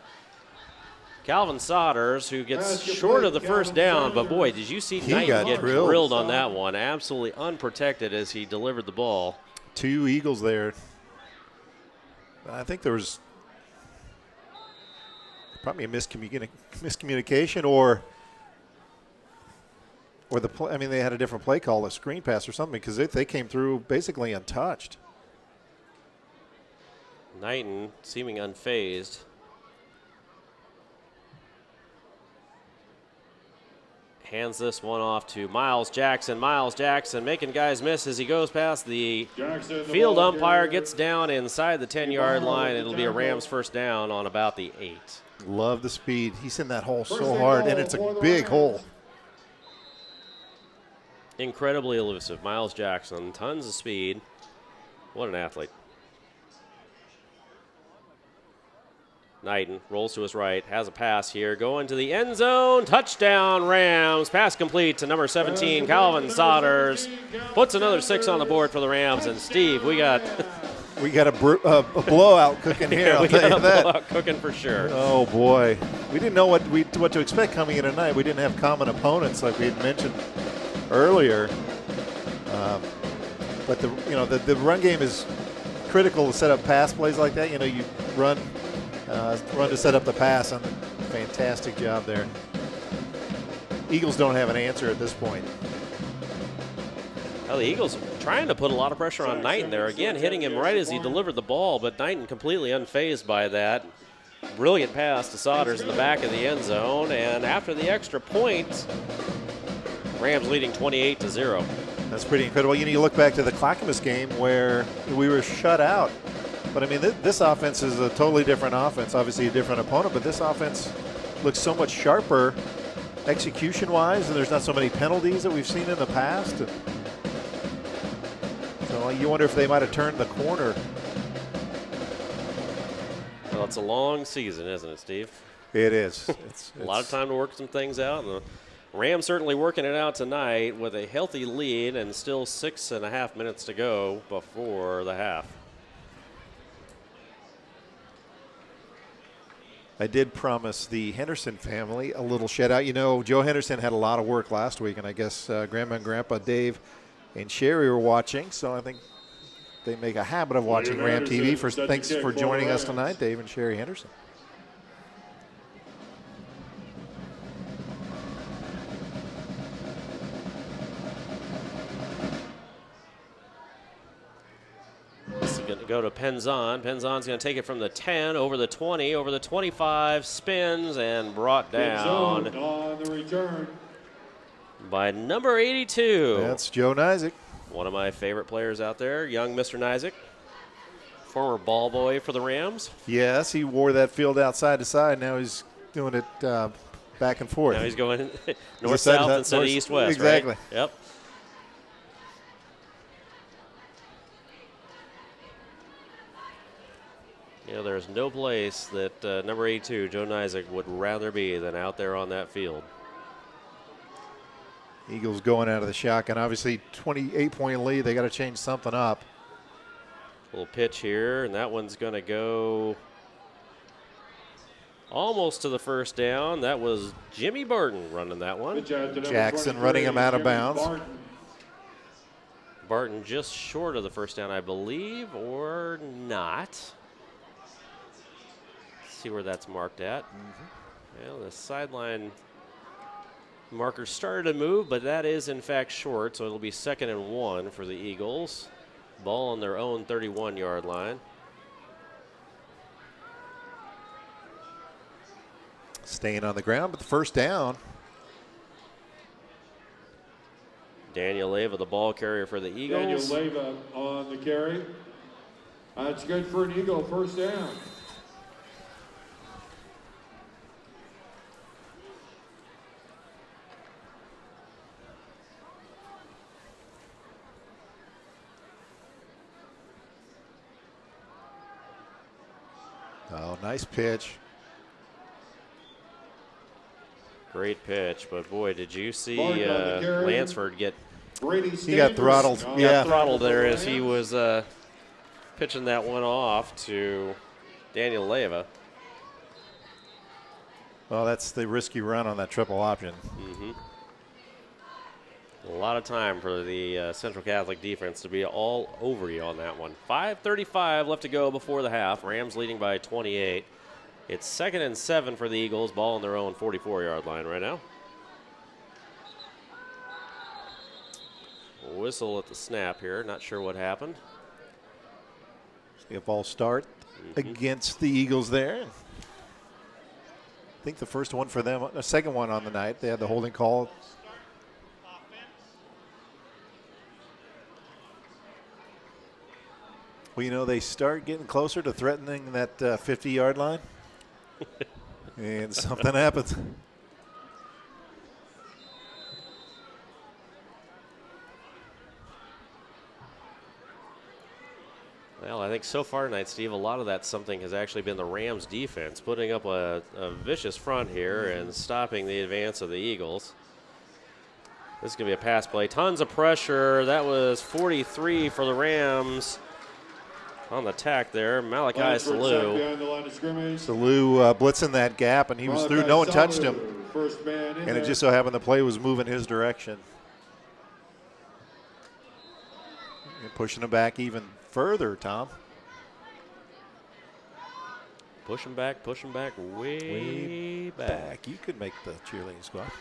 Calvin Sodders, who gets short of the first down. But, boy, did you see Knighton get drilled on that one. Absolutely unprotected as he delivered the ball. 2 Eagles there. I think there was probably a miscommunication or the play. I mean, they had a different play call, a screen pass or something, because they came through basically untouched. Knighton seeming unfazed. Hands this one off to Miles Jackson. Miles Jackson making guys miss as he goes past the field umpire, gets down inside the 10-yard line. It'll be a Rams first down on about the 8. Love the speed. He's in that hole so hard, and it's a big hole. Incredibly elusive. Miles Jackson, tons of speed. What an athlete. Knighton rolls to his right, has a pass here, going to the end zone. Touchdown, Rams. Pass complete to number 17, Calvin Sodders. Puts another 6 on the board for the Rams. And, Steve, we got a blowout cooking here, I'll tell you that. Blowout cooking for sure. Oh, boy. We didn't know what to expect coming in tonight. We didn't have common opponents like we had mentioned earlier. But the run game is critical to set up pass plays like that. You run to set up the pass, and fantastic job there. Eagles don't have an answer at this point. Well, the Eagles trying to put a lot of pressure on Knighton there. Again, hitting him right as he delivered the ball, but Knighton completely unfazed by that. Brilliant pass to Sodders in the back of the end zone, and after the extra point, Rams leading 28-0. That's pretty incredible. You look back to the Clackamas game where we were shut out. But, I mean, this offense is a totally different offense, obviously a different opponent, but this offense looks so much sharper execution-wise, and there's not so many penalties that we've seen in the past. So you wonder if they might have turned the corner. Well, it's a long season, isn't it, Steve? It is. A lot of time to work some things out. And Rams certainly working it out tonight with a healthy lead and still 6.5 minutes to go before the half. I did promise the Henderson family a little shout out. You know, Joe Henderson had a lot of work last week, and I guess Grandma and Grandpa Dave and Sherry were watching, so I think they make a habit of watching Ram TV. Thanks for joining us tonight, Dave and Sherry Henderson. Going to go to Penzon. Penzon's going to take it from the 10 over the 20, over the 25, spins and brought down on the return by number 82. That's Joe Nizick. One of my favorite players out there, young Mr. Nizick, former ball boy for the Rams. Yes, he wore that field outside to side. Now he's doing it back and forth. Now he's going north-south instead of east-west, exactly. Right? Yep. You know, there's no place that number 82, Joe Nizick, would rather be than out there on that field. Eagles going out of the shotgun. Obviously, 28-point lead. They got to change something up. Little pitch here, and that one's going to go almost to the first down. That was Jimmy Barton running that one. Jackson running him out of bounds. Barton just short of the first down, I believe, or not. See where that's marked at. Well, the sideline marker started to move, but that is in fact short, so it'll be 2nd and 1 for the Eagles. Ball on their own 31-yard line. Staying on the ground, but the first down. Daniel Leyva, the ball carrier for the Eagles. Daniel Leyva on the carry. That's good for an Eagle, first down. Oh, nice pitch. Great pitch, but boy, did you see Lansford get he got throttled. Got throttled there as he was pitching that one off to Daniel Leyva. Well, that's the risky run on that triple option. A lot of time for the Central Catholic defense to be all over you on that one. 5:35 left to go before the half. Rams leading by 28. It's 2nd and 7 for the Eagles. Ball on their own 44-yard line right now. Whistle at the snap here. Not sure what happened. See a false start against the Eagles there. I think the first one for them, the second one on the night, they had the holding call. Well, you know, they start getting closer to threatening that 50-yard line, and something happens. Well, I think so far tonight, Steve, a lot of that something has actually been the Rams' defense, putting up a vicious front here and stopping the advance of the Eagles. This is going to be a pass play. Tons of pressure. That was 43 for the Rams. On the tack there, Malachi Salou. Salou blitzing that gap, and he was through. No one touched him. And it just so happened the play was moving his direction. And pushing him back even further, Tom. Push him back way back. You could make the cheerleading squad.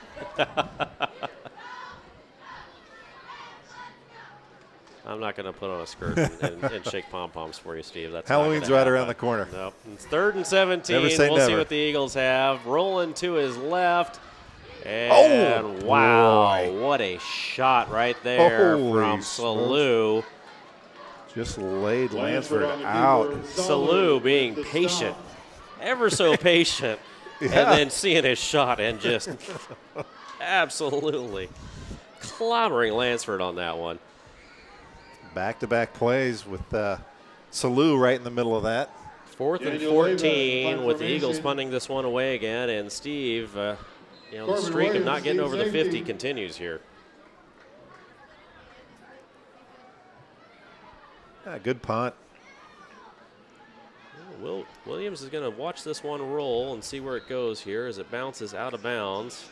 I'm not going to put on a skirt and shake pom-poms for you, Steve. That's Halloween's right around the corner. Nope. It's 3rd and 17. Never say we'll never. see what the Eagles have. Rolling to his left. And wow, boy. What a shot right there Holy from Salou. Just laid Lansford out. Salou being patient, ever so patient, and then seeing his shot and just absolutely clobbering Lansford on that one. Back-to-back plays with Salou right in the middle of that. 4th and 14 with the Eagles punting this one away again. And Steve, the streak of not getting over the 50 continues here. Good punt. Williams is going to watch this one roll and see where it goes here as it bounces out of bounds.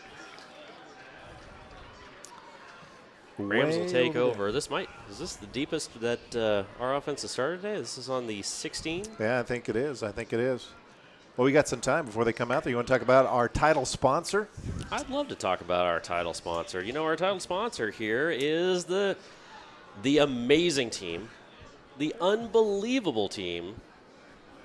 Rams will take over. Is this the deepest that our offense has started today? This is on the 16? Yeah, I think it is. Well, we got some time before they come out there. You want to talk about our title sponsor? I'd love to talk about our title sponsor. Our title sponsor here is the amazing team, the unbelievable team,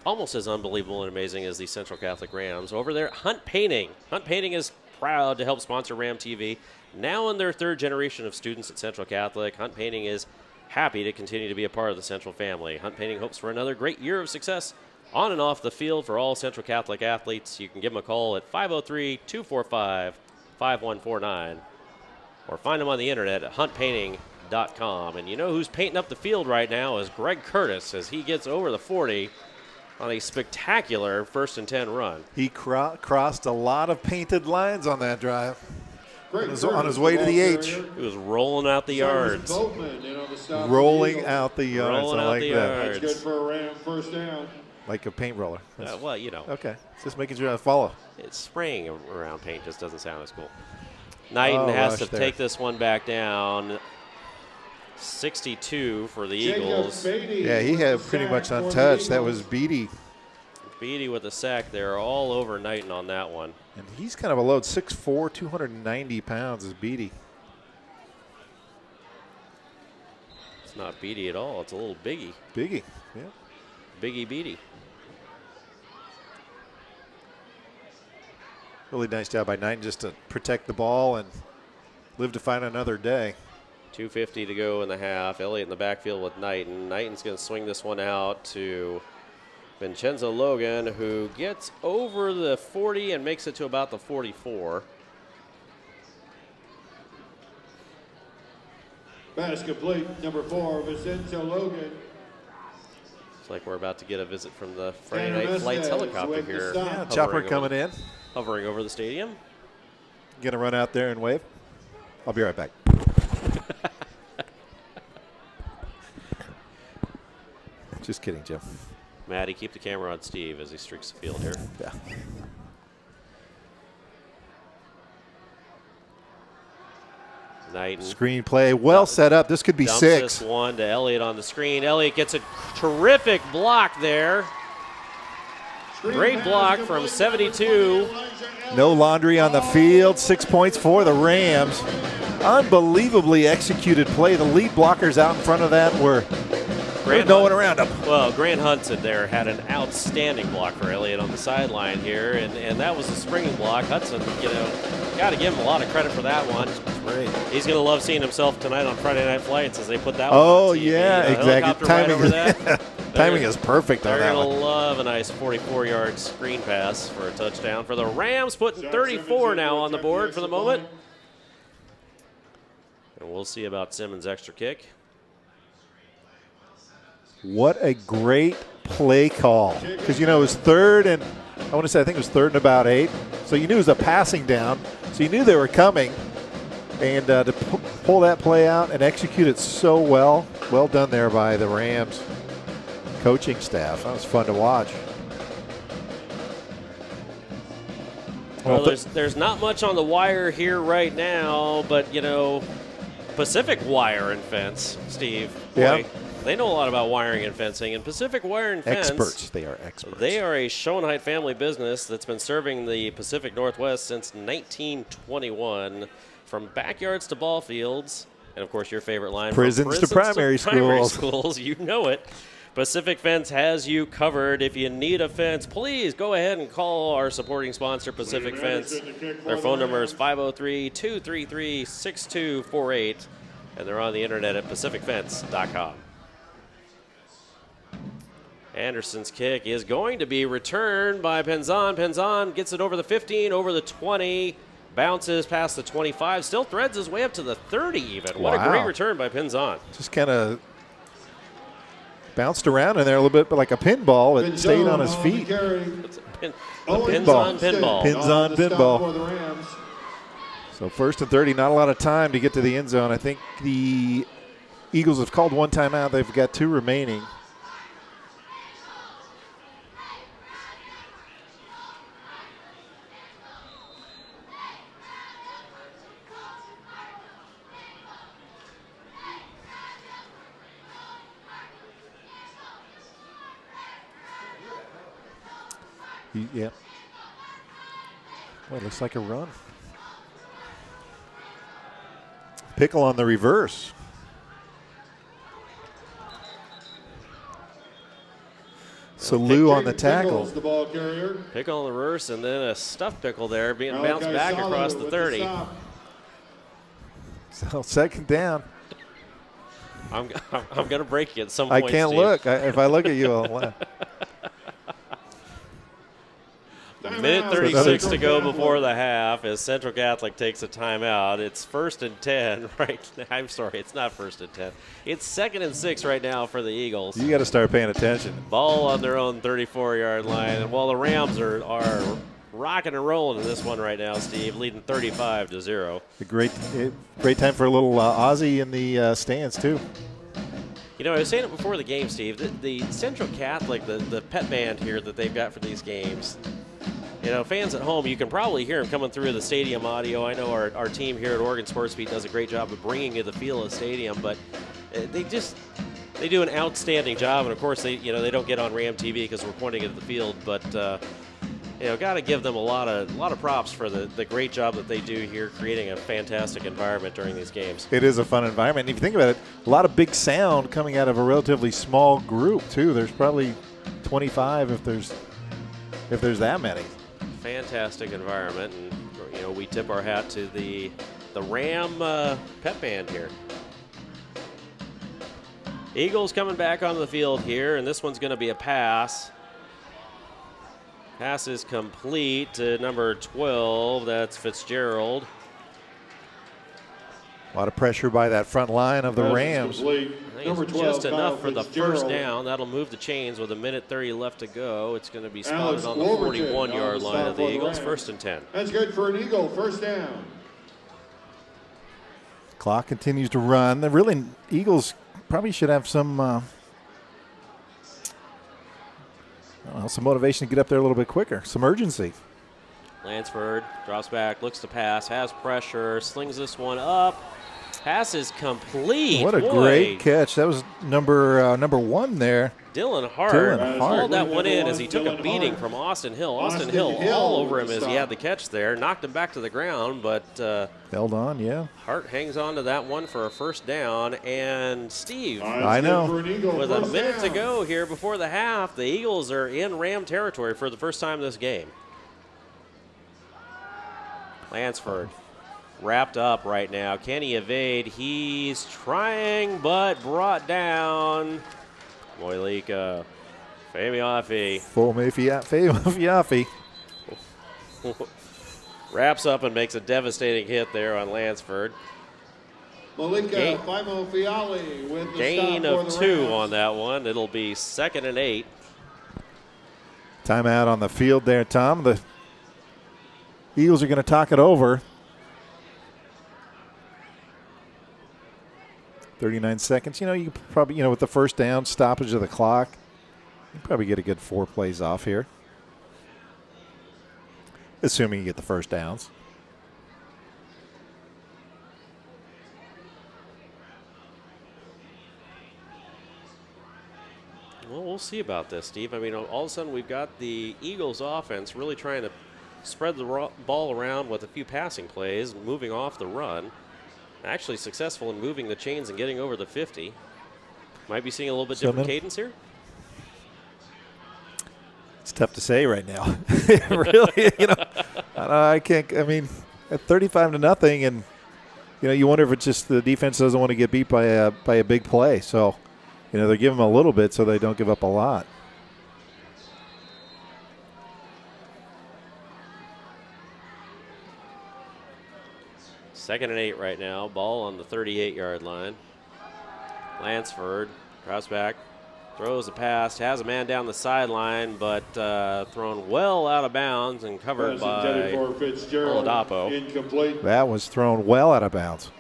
almost as unbelievable and amazing as the Central Catholic Rams over there at Hunt Painting. Hunt Painting is proud to help sponsor Ram TV. Now in their third generation of students at Central Catholic, Hunt Painting is happy to continue to be a part of the Central family. Hunt Painting hopes for another great year of success on and off the field for all Central Catholic athletes. You can give them a call at 503-245-5149 or find them on the internet at huntpainting.com. And you know who's painting up the field right now is Greg Curtis as he gets over the 40 on a spectacular 1st and 10 run. He crossed a lot of painted lines on that drive. On his way to the H. He was rolling out the yards. Rolling out the yards. Rolling I out like the that. yards. That's good for a Ram first down. Like a paint roller. Okay. Just making sure I follow. It's spraying around paint just doesn't sound as cool. Knighton has to take this one back down. 62 for the Eagles. Yeah, he had pretty much untouched. That was Beatty. Beatty with a sack there, all over Knighton on that one. And he's kind of a load, 6'4", 290 pounds is Beatty. It's not Beatty at all. It's a little Biggie. Biggie, yeah. Biggie Beatty. Really nice job by Knighton just to protect the ball and live to fight another day. 2:50 to go in the half. Elliott in the backfield with Knighton. Knighton's going to swing this one out to Vincenzo Logan, who gets over the 40 and makes it to about the 44. Pass complete, number 4, Vincenzo Logan. It's like we're about to get a visit from the Friday Night Flights helicopter here. Yeah, chopper coming in. Hovering over the stadium. Going to run out there and wave. I'll be right back. Just kidding, Jim. Maddie, keep the camera on Steve as he streaks the field here. Yeah. Knighton. Screenplay well set up. This could be dumps 6. This one to Elliott on the screen. Elliott gets a terrific block there. Great block from 72. No laundry on the field. 6 points for the Rams. Unbelievably executed play. The lead blockers out in front of that were no one around him. Well, Grant Hudson there had an outstanding block for Elliott on the sideline here, and that was a springing block. Hudson, got to give him a lot of credit for that one. Great. He's going to love seeing himself tonight on Friday Night Flights as they put that one on TV. Yeah, exactly. Timing, right over that. Timing is perfect on that one. They're going to love a nice 44-yard screen pass for a touchdown for the Rams, putting 34 now on the board for the moment. And we'll see about Simmons' extra kick. What a great play call. Because, it was third and, I think it was third and about 8. So you knew it was a passing down. So you knew they were coming. And to pull that play out and execute it so well, well done there by the Rams coaching staff. That was fun to watch. Well, there's not much on the wire here right now, but, Pacific Wire and Fence, Steve. Boy, yeah. They know a lot about wiring and fencing. And Pacific Wire and Fence. Experts. They are experts. They are a Schoenheit family business that's been serving the Pacific Northwest since 1921. From backyards to ball fields. And, of course, your favorite line. Prisons to primary schools. You know it. Pacific Fence has you covered. If you need a fence, please go ahead and call our supporting sponsor, Pacific Fence. Their phone number is 503-233-6248. And they're on the internet at pacificfence.com. Anderson's kick is going to be returned by Penzon. Penzon gets it over the 15, over the 20, bounces past the 25, still threads his way up to the 30 even. What a great return by Penzon. Just kind of bounced around in there a little bit, but like a pinball, it stayed on his feet. Penzon pinball. Penzon pinball. So 1st and 30, not a lot of time to get to the end zone. I think the Eagles have called one timeout. They've got 2 remaining. Yep. Well, it looks like a run. Pickle on the reverse. So Lou on the tackle. The ball carrier. Pickle on the reverse, and then a stuffed pickle there being bounced back across the 30. So 2nd down. I'm going to break you at some point, I can't Steve. look. If I look at you, I'll laugh. Minute 36 to go before the half as Central Catholic takes a timeout. It's 1st and 10 right now. I'm sorry, it's not 1st and 10. It's 2nd and 6 right now for the Eagles. You got to start paying attention. Ball on their own 34-yard line. And while the Rams are rocking and rolling in this one right now, Steve, leading 35-0. A great time for a little Aussie in the stands, too. You know, I was saying it before the game, Steve, the Central Catholic, the pet band here that they've got for these games, you know, fans at home, you can probably hear them coming through the stadium audio. I know our team here at Oregon Sports Beat does a great job of bringing you the feel of the stadium, but they do an outstanding job. And of course, they don't get on Ram TV because we're pointing at the field, but got to give them a lot of props for the great job that they do here, creating a fantastic environment during these games. It is a fun environment. And if you think about it, a lot of big sound coming out of a relatively small group too. There's probably 25 if there's that many. Fantastic environment, and we tip our hat to the Ram pep band here. Eagles coming back onto the field here, and this one's going to be a pass. Pass is complete to number 12. That's Fitzgerald. A lot of pressure by that front line of the Rams. I think it's just enough for the first down. That'll move the chains with 1:30 left to go. It's going to be spotted on the 41-yard line of the Eagles. 1st and 10. That's good for an Eagle. 1st down. Clock continues to run. The really Eagles probably should have some some motivation to get up there a little bit quicker. Some urgency. Lansford drops back, looks to pass, has pressure, slings this one up. Pass is complete. What a great catch. That was number 1 there. Dylan Hart hauled that one in as he took a beating from Austin Hill. Austin Hill all over him as he had the catch there. Knocked him back to the ground, but held on, yeah. Hart hangs on to that one for a 1st down. And Steve, I know. With a minute to go here before the half, the Eagles are in Ram territory for the first time this game. Lansford wrapped up right now. Can he evade? He's trying, but brought down. Moilika Famiafi. Famiafi. Wraps up and makes a devastating hit there on Lansford. Malika Famiafi with the gain stop of for the 2 Rams. on that one. It'll be 2nd and 8. Timeout on the field there, Tom. The Eagles are going to talk it over. 39 seconds. You could probably, with the 1st down, stoppage of the clock, you probably get a good 4 plays off here. Assuming you get the 1st downs. Well, we'll see about this, Steve. I mean, all of a sudden we've got the Eagles offense really trying to spread the ball around with a few passing plays, moving off the run. Actually successful in moving the chains and getting over the 50. Might be seeing a little bit different cadence here. It's tough to say right now. Really, I can't. I mean, at 35-0, and you wonder if it's just the defense doesn't want to get beat by a big play. So, they're giving them a little bit so they don't give up a lot. Second and 8 right now. Ball on the 38-yard line. Lansford drops back, Throws a pass, has a man down the sideline, but thrown well out of bounds and covered by Oladapo. Incomplete. That was thrown well out of bounds.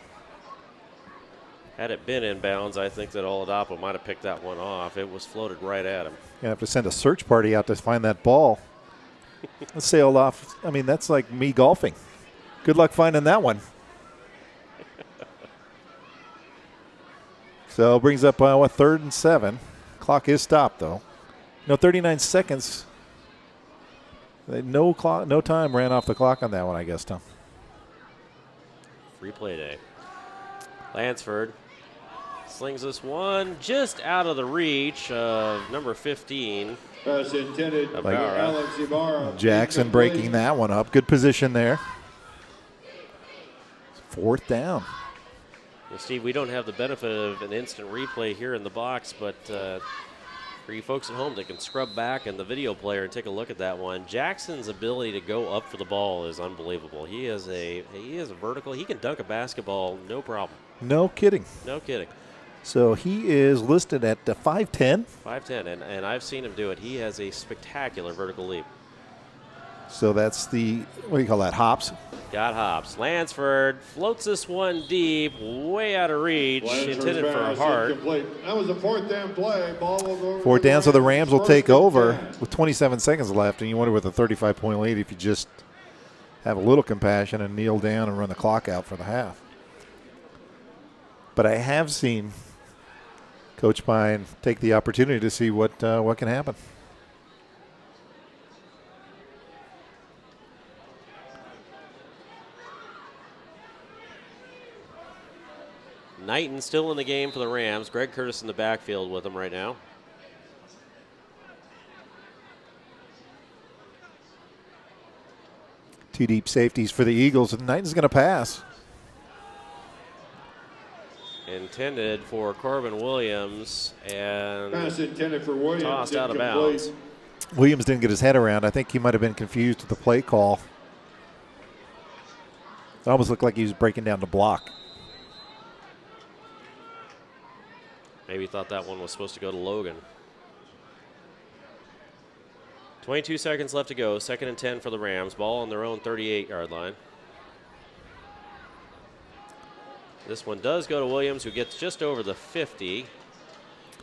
Had it been in bounds, I think that Oladapo might have picked that one off. It was floated right at him. You have to send a search party out to find that ball. Let's say Olaf. I mean, that's like me golfing. Good luck finding that one. So brings up 3rd and 7. Clock is stopped though. 39 seconds. No time ran off the clock on that one, I guess, Tom. Free play day. Lansford slings this one just out of the reach of number 15. Pass intended for Alex Ibarra. Jackson breaking that one up. Good position there. 4th down. Well, Steve, we don't have the benefit of an instant replay here in the box, but for you folks at home that can scrub back in the video player and take a look at that one, Jackson's ability to go up for the ball is unbelievable. He is a vertical. He can dunk a basketball, no problem. No kidding. No kidding. So he is listed at 5'10". 5'10", and I've seen him do it. He has a spectacular vertical leap. So that's the, what do you call that, hops? Got hops. Lansford floats this one deep, way out of reach, intended for a heart. That was a 4th down play. Ball will go 4th down, so the Rams will take over with 27 seconds left, and you wonder with a 35-point lead if you just have a little compassion and kneel down and run the clock out for the half. But I have seen Coach Pine take the opportunity to see what can happen. Knighton still in the game for the Rams. Greg Curtis in the backfield with them right now. Two deep safeties for the Eagles, and Knighton's going to pass. Intended for Corbin Williams, and pass intended for Williams. Tossed out of bounds. Williams didn't get his head around. I think he might have been confused with the play call. It almost looked like he was breaking down the block. Maybe thought that one was supposed to go to Logan. 22 seconds left to go. 2nd and 10 for the Rams. Ball on their own 38-yard line. This one does go to Williams, who gets just over the 50.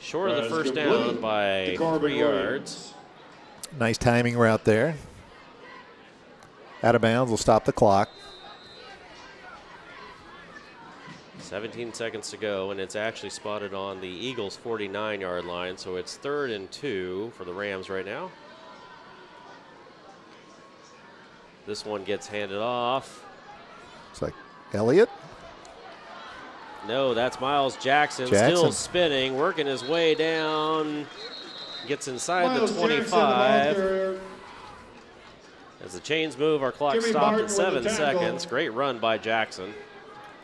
Short of the first down by 3 yards. Nice timing route there. Out of bounds will stop the clock. 17 seconds to go, and it's actually spotted on the Eagles' 49-yard line, so it's 3rd and 2 for the Rams right now. This one gets handed off. It's like Elliott. No, that's Miles Jackson. Still spinning, working his way down. Gets inside the 25. As the chains move, our clock stopped at 7 seconds. Great run by Jackson.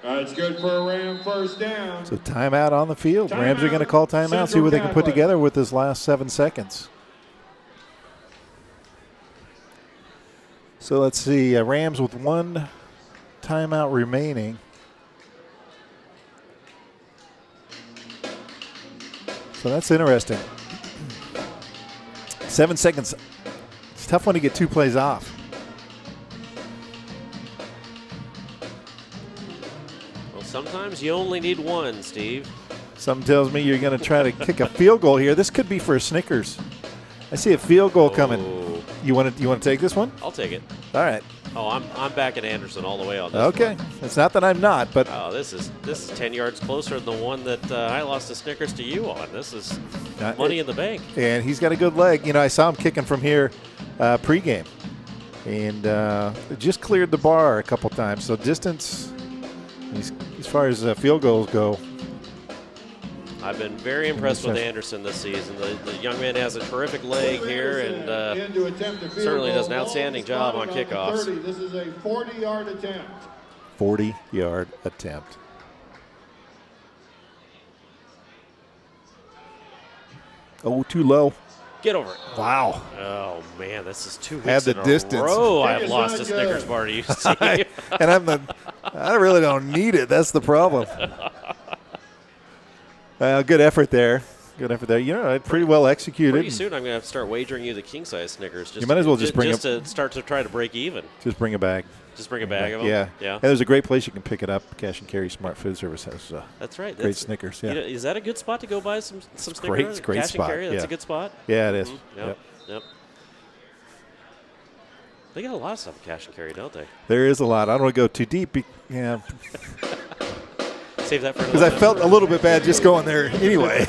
It's good for a Ram 1st down. So timeout on the field. Rams are going to call timeout, see what they can put together with this last 7 seconds. So let's see, Rams with 1 timeout remaining. So that's interesting. 7 seconds. It's a tough one to get 2 plays off. Sometimes you only need one, Steve. Something tells me you're going to try to kick a field goal here. This could be for a Snickers. I see a field goal coming. You want to take this one? I'll take it. All right. Oh, I'm back at Anderson all the way on this. Okay. one. It's not that I'm not, but this is 10 yards closer than the one that I lost the Snickers to you on. This is money in the bank. And he's got a good leg. I saw him kicking from here pregame, and just cleared the bar a couple times. So distance. As far as field goals go, I've been very impressed with Anderson this season. The young man has a terrific leg here and certainly does an outstanding job on kickoffs. This is a 40-yard attempt. 40-yard attempt. Oh, too low. Get over it. Wow. Oh, man, this is 2 weeks Had the in a distance. row I've lost a Snickers bar to you, Steve. And I really don't need it. That's the problem. Good effort there. Good effort there. You know, pretty well executed. Pretty soon I'm going to have to start wagering you the king-size Snickers. You might as well just bring to start to try to break even. Just bring a bag. Just bring a bag of them? Yeah. Yeah. And there's a great place you can pick it up. Cash and Carry Smart Food Service has that's right. Great Snickers. Yeah. You know, is that a good spot to go buy some Snickers? It's a great Cash spot. and Carry, that's a good spot? Yeah, it is. Yep. They got a lot of stuff at Cash and Carry, don't they? There is a lot. I don't want to go too deep. Yeah. Save that for because I felt a little bit bad just going there anyway.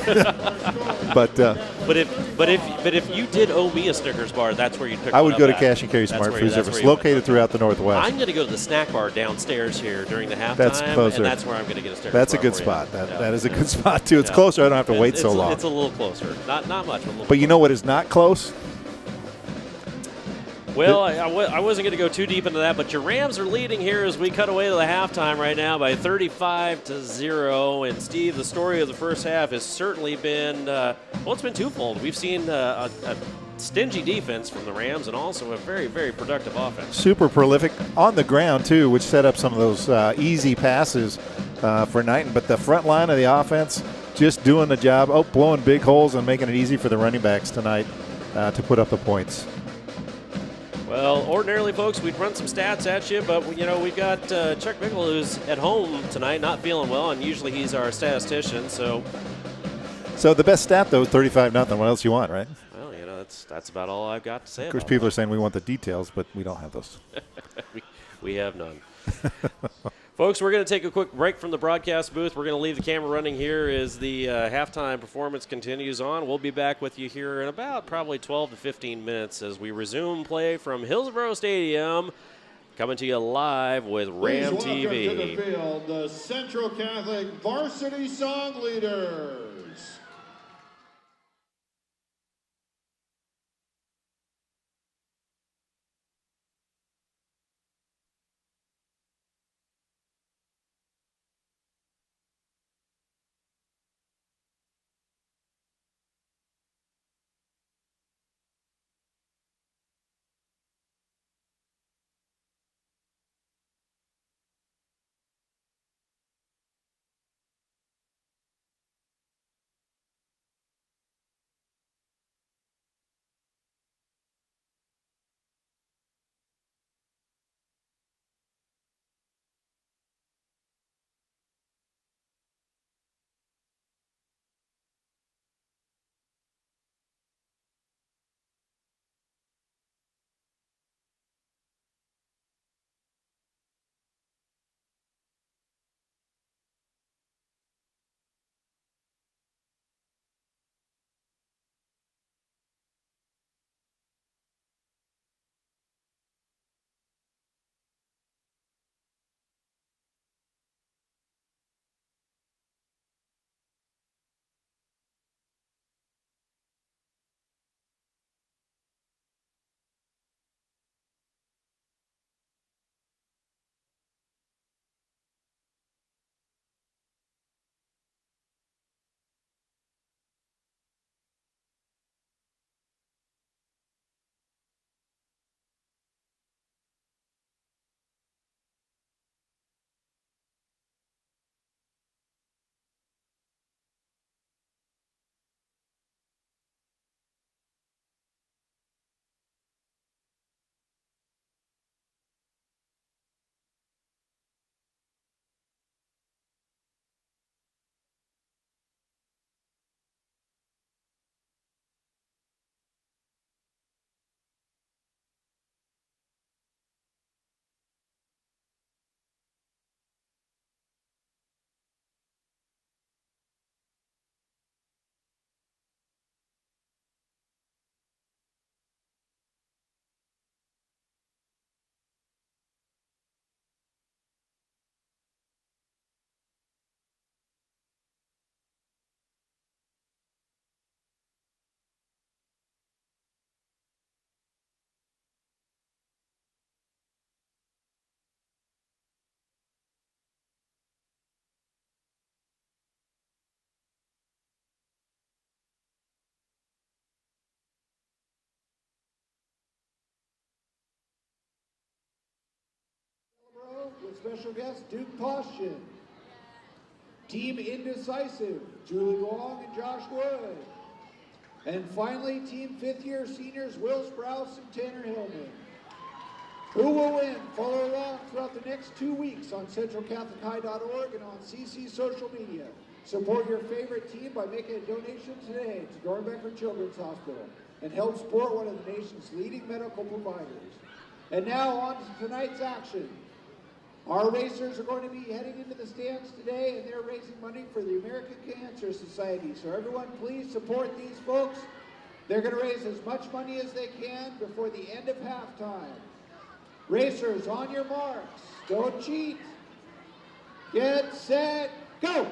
but if you did owe me a Snickers bar, that's where you'd pick. I would go to at. Cash and Carry Smart Food Service, located throughout the Northwest. I'm going to go to the snack bar downstairs here during the halftime. That's closer. And that's where I'm going to get a Snickers That's bar a good for spot. you. That is a good spot too. It's closer. I don't have to wait so long. It's a little closer. Not much. But you know what is not close? Well, I wasn't going to go too deep into that, but your Rams are leading here as we cut away to the halftime right now by 35-0. And Steve, the story of the first half has certainly been it's been twofold. We've seen a stingy defense from the Rams and also a very, very productive offense. Super prolific on the ground too, which set up some of those easy passes for Knighton. But the front line of the offense just doing the job, blowing big holes and making it easy for the running backs tonight to put up the points. Well, ordinarily, folks, we'd run some stats at you, but, we've got Chuck Bickle, who's at home tonight, not feeling well, and usually he's our statistician, so the best stat, though, is 35-0. What else you want, right? Well, that's about all I've got to say. Of course, people are saying we want the details, but we don't have those. we have none. Folks, we're going to take a quick break from the broadcast booth. We're going to leave the camera running here as the halftime performance continues on. We'll be back with you here in about probably 12 to 15 minutes as we resume play from Hillsborough Stadium, coming to you live with Ram TV. Welcome to the field, the Central Catholic Varsity Song Leaders. With special guest Duke Poshin. Team Indecisive, Julie Wong and Josh Wood. And finally, Team 5th year seniors, Will Sprouse and Tanner Hillman. Who will win? Follow along throughout the next 2 weeks on centralcatholichigh.org and on CC social media. Support your favorite team by making a donation today to Dornbecker Children's Hospital and help support one of the nation's leading medical providers. And now on to tonight's action. Our racers are going to be heading into the stands today, and they're raising money for the American Cancer Society. So everyone, please support these folks. They're going to raise as much money as they can before the end of halftime. Racers, on your marks. Don't cheat. Get set, go!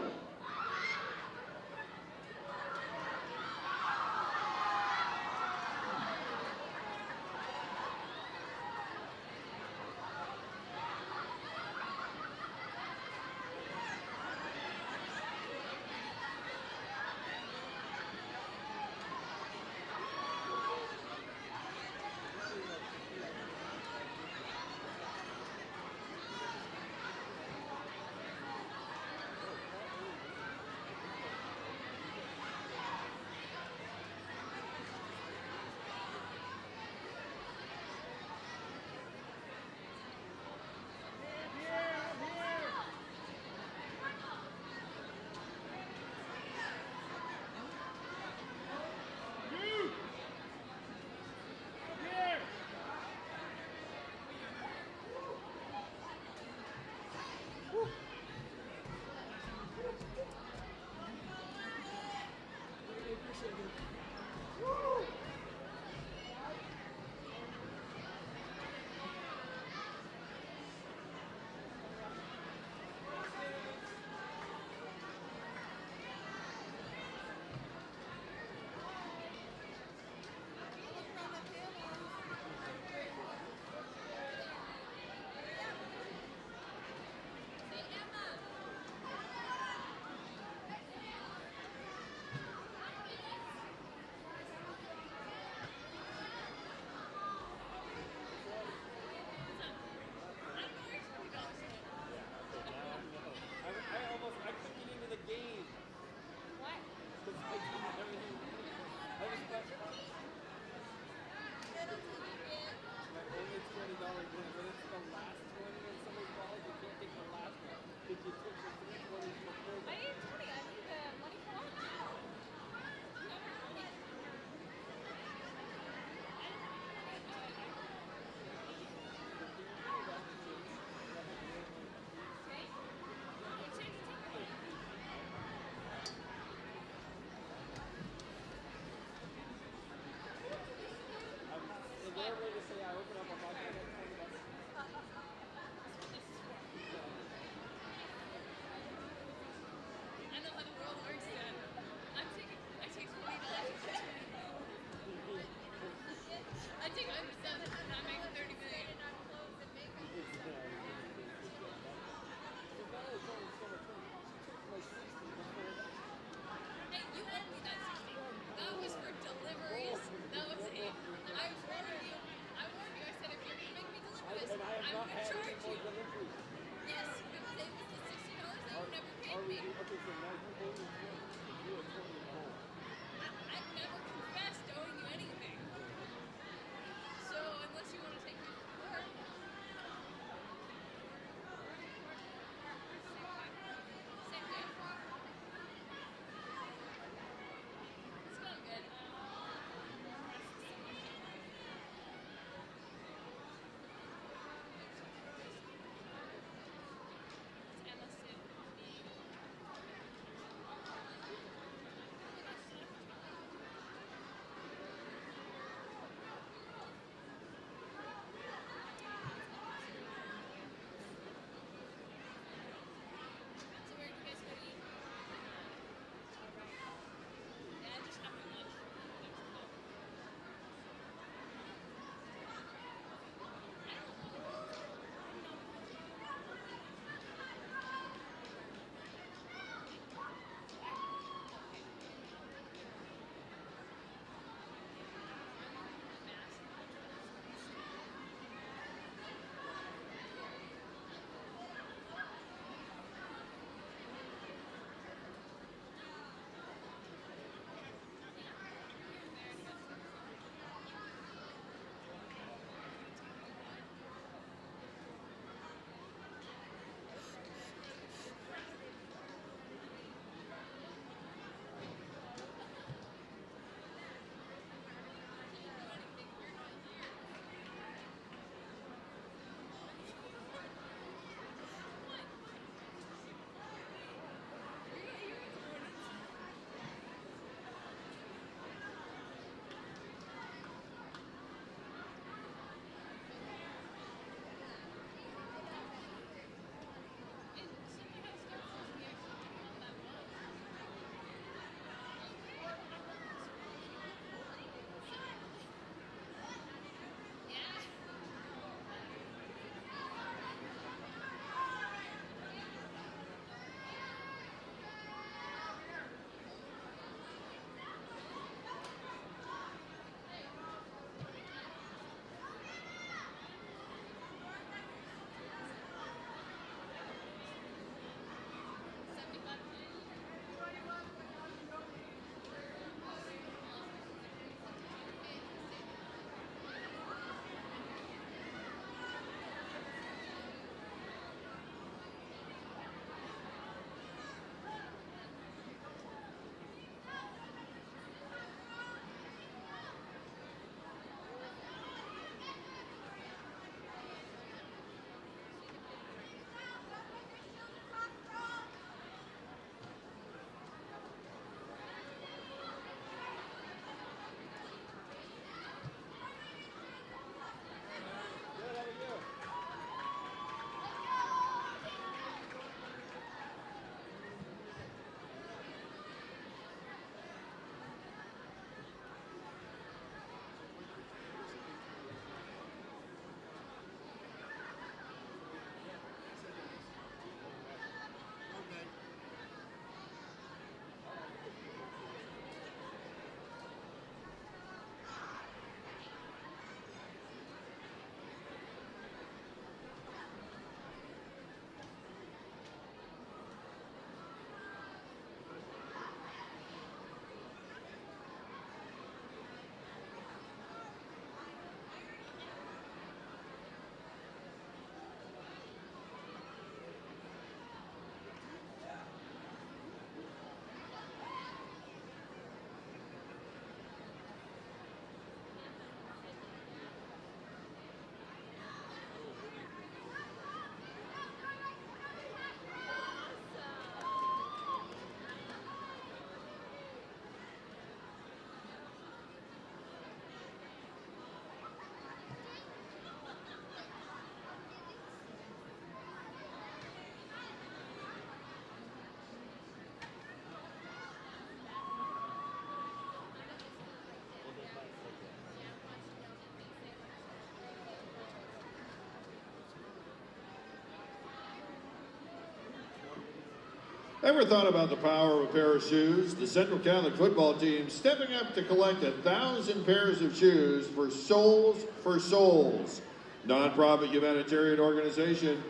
Ever thought about the power of a pair of shoes? The Central Catholic football team stepping up to collect 1,000 pairs of shoes for Souls for Souls, nonprofit humanitarian organization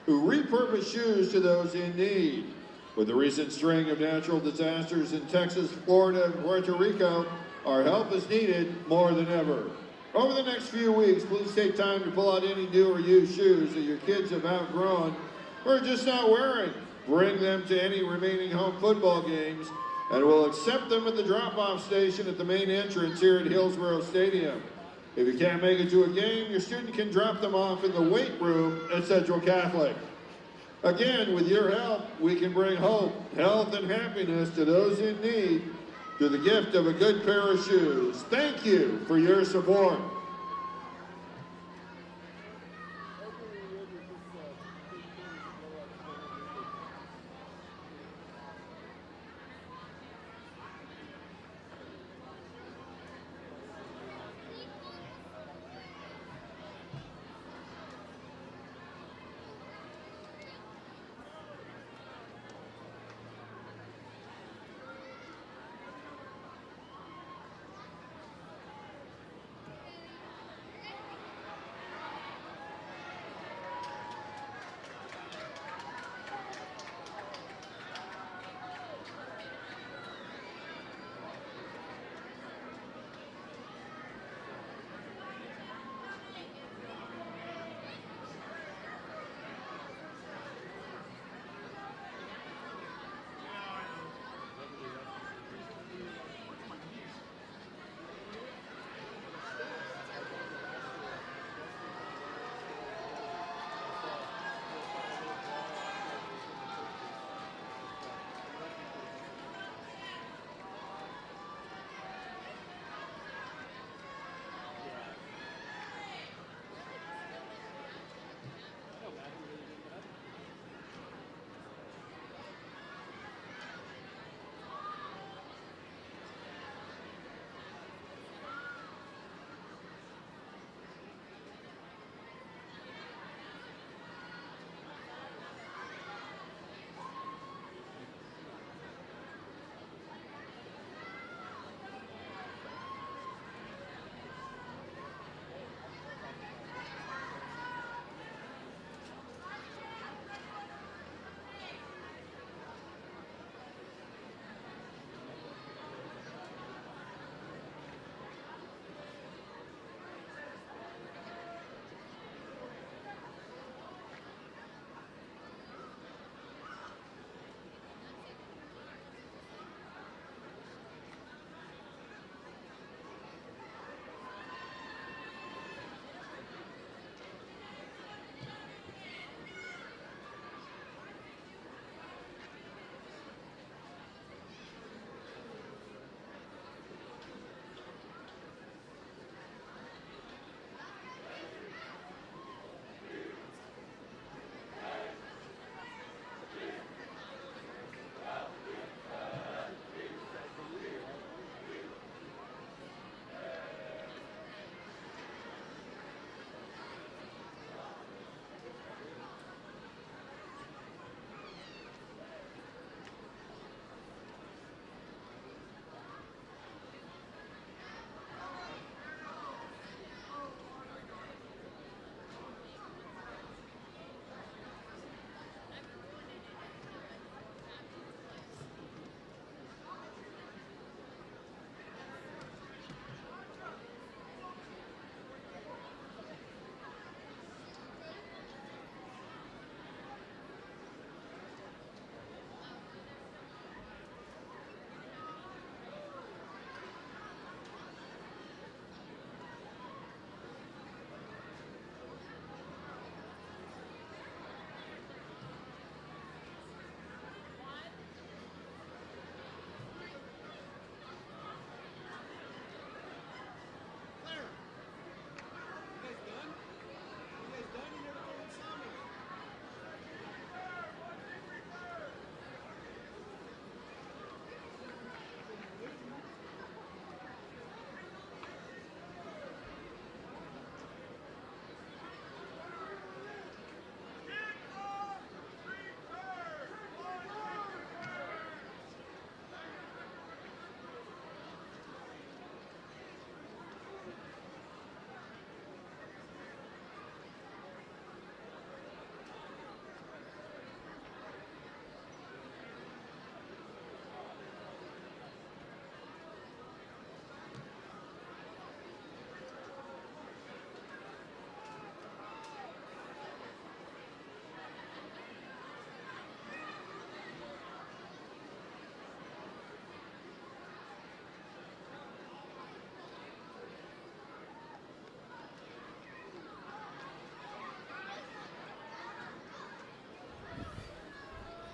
who repurpose shoes to those in need. With the recent string of natural disasters in Texas, Florida, and Puerto Rico, our help is needed more than ever. Over the next few weeks, please take time to pull out any new or used shoes that your kids have outgrown or are just not wearing. Bring them to any remaining home football games, and we'll accept them at the drop-off station at the main entrance here at Hillsborough Stadium. If you can't make it to a game, your student can drop them off in the weight room at Central Catholic. Again, with your help, we can bring hope, health, and happiness to those in need through the gift of a good pair of shoes. Thank you for your support.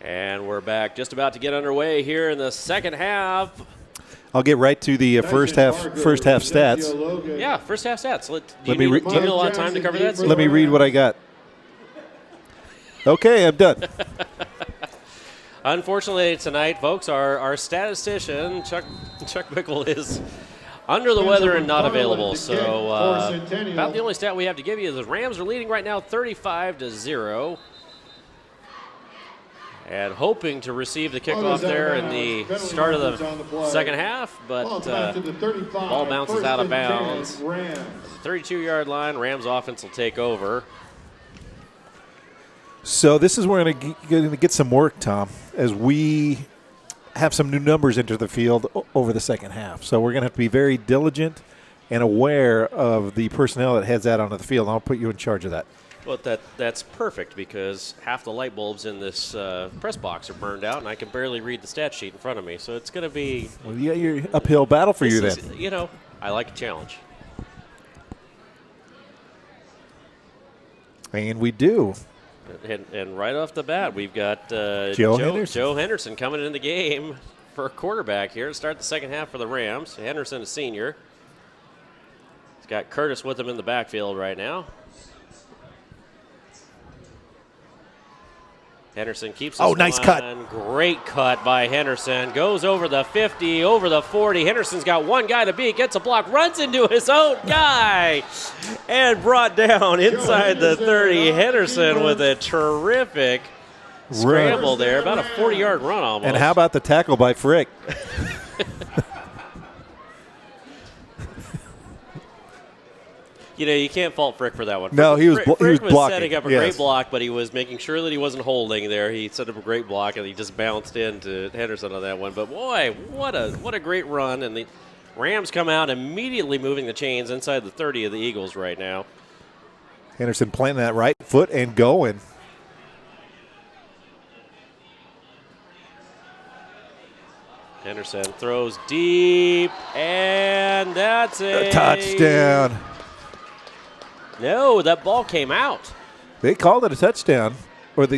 And we're back, just about to get underway here in the second half. I'll get right to the first half stats. Yeah, first half stats. Do you Let need a lot of time to cover that? Let me read what I got. Okay, I'm done. Unfortunately, tonight, folks, our statistician, Chuck Bickle, is under the weather and not available. So about the only stat we have to give you is the Rams are leading right now 35-0. And hoping to receive the kickoff there in the start of the second half, but ball bounces out of bounds. 32-yard line, Rams offense will take over. So this is where we're going to get some work, Tom, as we have some new numbers enter the field over the second half. So we're going to have to be very diligent and aware of the personnel that heads out onto the field. I'll put you in charge of that. Well, that's perfect because half the light bulbs in this press box are burned out, and I can barely read the stat sheet in front of me. So it's going to be your uphill battle for you then. You know, I like a challenge. And we do. And right off the bat, we've got Joe Henderson coming in the game for a quarterback here to start the second half for the Rams. Henderson, a senior. He's got Curtis with him in the backfield right now. Henderson keeps his nice line. cut. Great cut by Henderson. Goes over the 50, over the 40. Henderson's got one guy to beat, gets a block, runs into his own guy, and brought down inside the 30. Henderson with a terrific scramble there, about a 40-yard run almost. And how about the tackle by Frick? You know, you can't fault Frick for that one. No, he was Frick was blocking. setting up a great block, but he was making sure that he wasn't holding there. He set up a great block, and he just bounced into Henderson on that one. But, boy, what a great run. And the Rams come out immediately moving the chains inside the 30 of the Eagles right now. Henderson planting that right foot and going. Henderson throws deep, and that's a touchdown. No, that ball came out. They called it a touchdown. Pass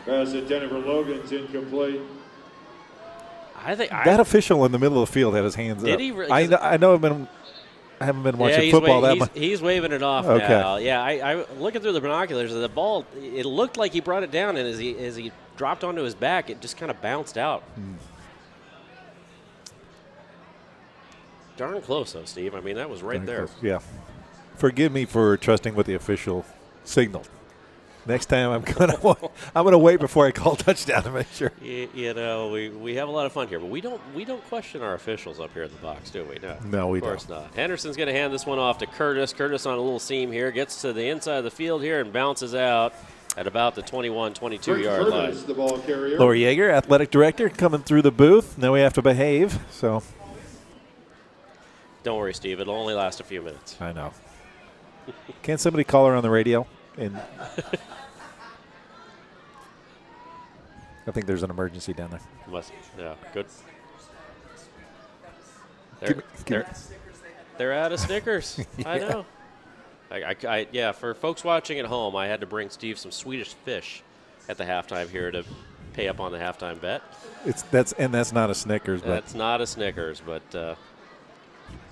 intended for Logan's incomplete. That official in the middle of the field had his hands up. He really, I know I haven't been watching football that much. He's waving it off now. Yeah, I looking through the binoculars, the ball, it looked like he brought it down, and as he dropped onto his back, it just kind of bounced out. Darn close, though, Steve. I mean, that was right there. Close. Yeah. Forgive me for trusting what the official signaled. Next time I'm gonna wait before I call touchdown to make sure. You know, we have a lot of fun here, but we don't question our officials up here in the box, do we? No, we don't. Of course not. Henderson's going to hand this one off to Curtis. Curtis on a little seam here, gets to the inside of the field here and bounces out at about the 21, 22-yard line. The ball carrier. Laura Yeager, athletic director, coming through the booth. Now we have to behave. So. Don't worry, Steve. It'll only last a few minutes. I know. Can't somebody call her on the radio? And I think there's an emergency down there. Yeah, good. They're out of Snickers. Yeah. I know. Yeah, for folks watching at home, I had to bring Steve some Swedish fish at the halftime here to pay up on the halftime bet. That's not a Snickers. That's not a Snickers, but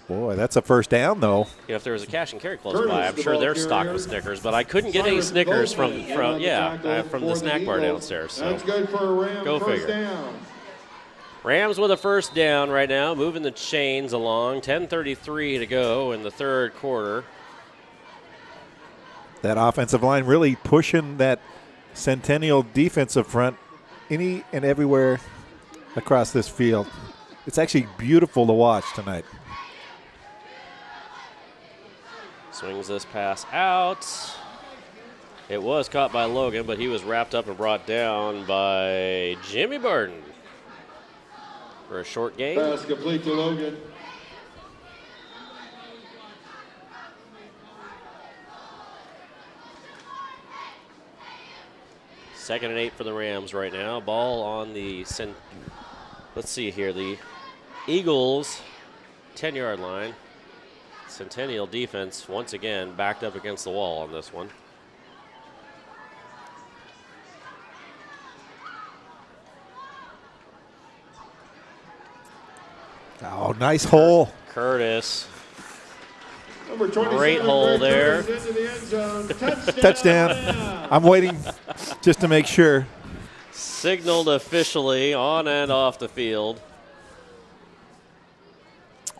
boy, that's a first down though. You know, if there was a cash and carry close by, I'm sure they're stocked with Snickers, but I couldn't get any Snickers from the snack bar downstairs. So that's good for a Ram. Go figure. Down. Rams with a first down right now, moving the chains along. 10:33 to go in the third quarter. That offensive line really pushing that Centennial defensive front any and everywhere across this field. It's actually beautiful to watch tonight. Swings this pass out. It was caught by Logan, but he was wrapped up and brought down by Jimmy Burton for a short gain. Pass complete to Logan. Second and 8 for the Rams right now. Ball on the, let's see here, the Eagles 10-yard line. Centennial defense, once again, backed up against the wall on this one. Oh, nice hole. Curtis. Number 27, Great hole there. Curtis into the end zone. Touchdown. I'm waiting just to make sure. Signaled officially on and off the field.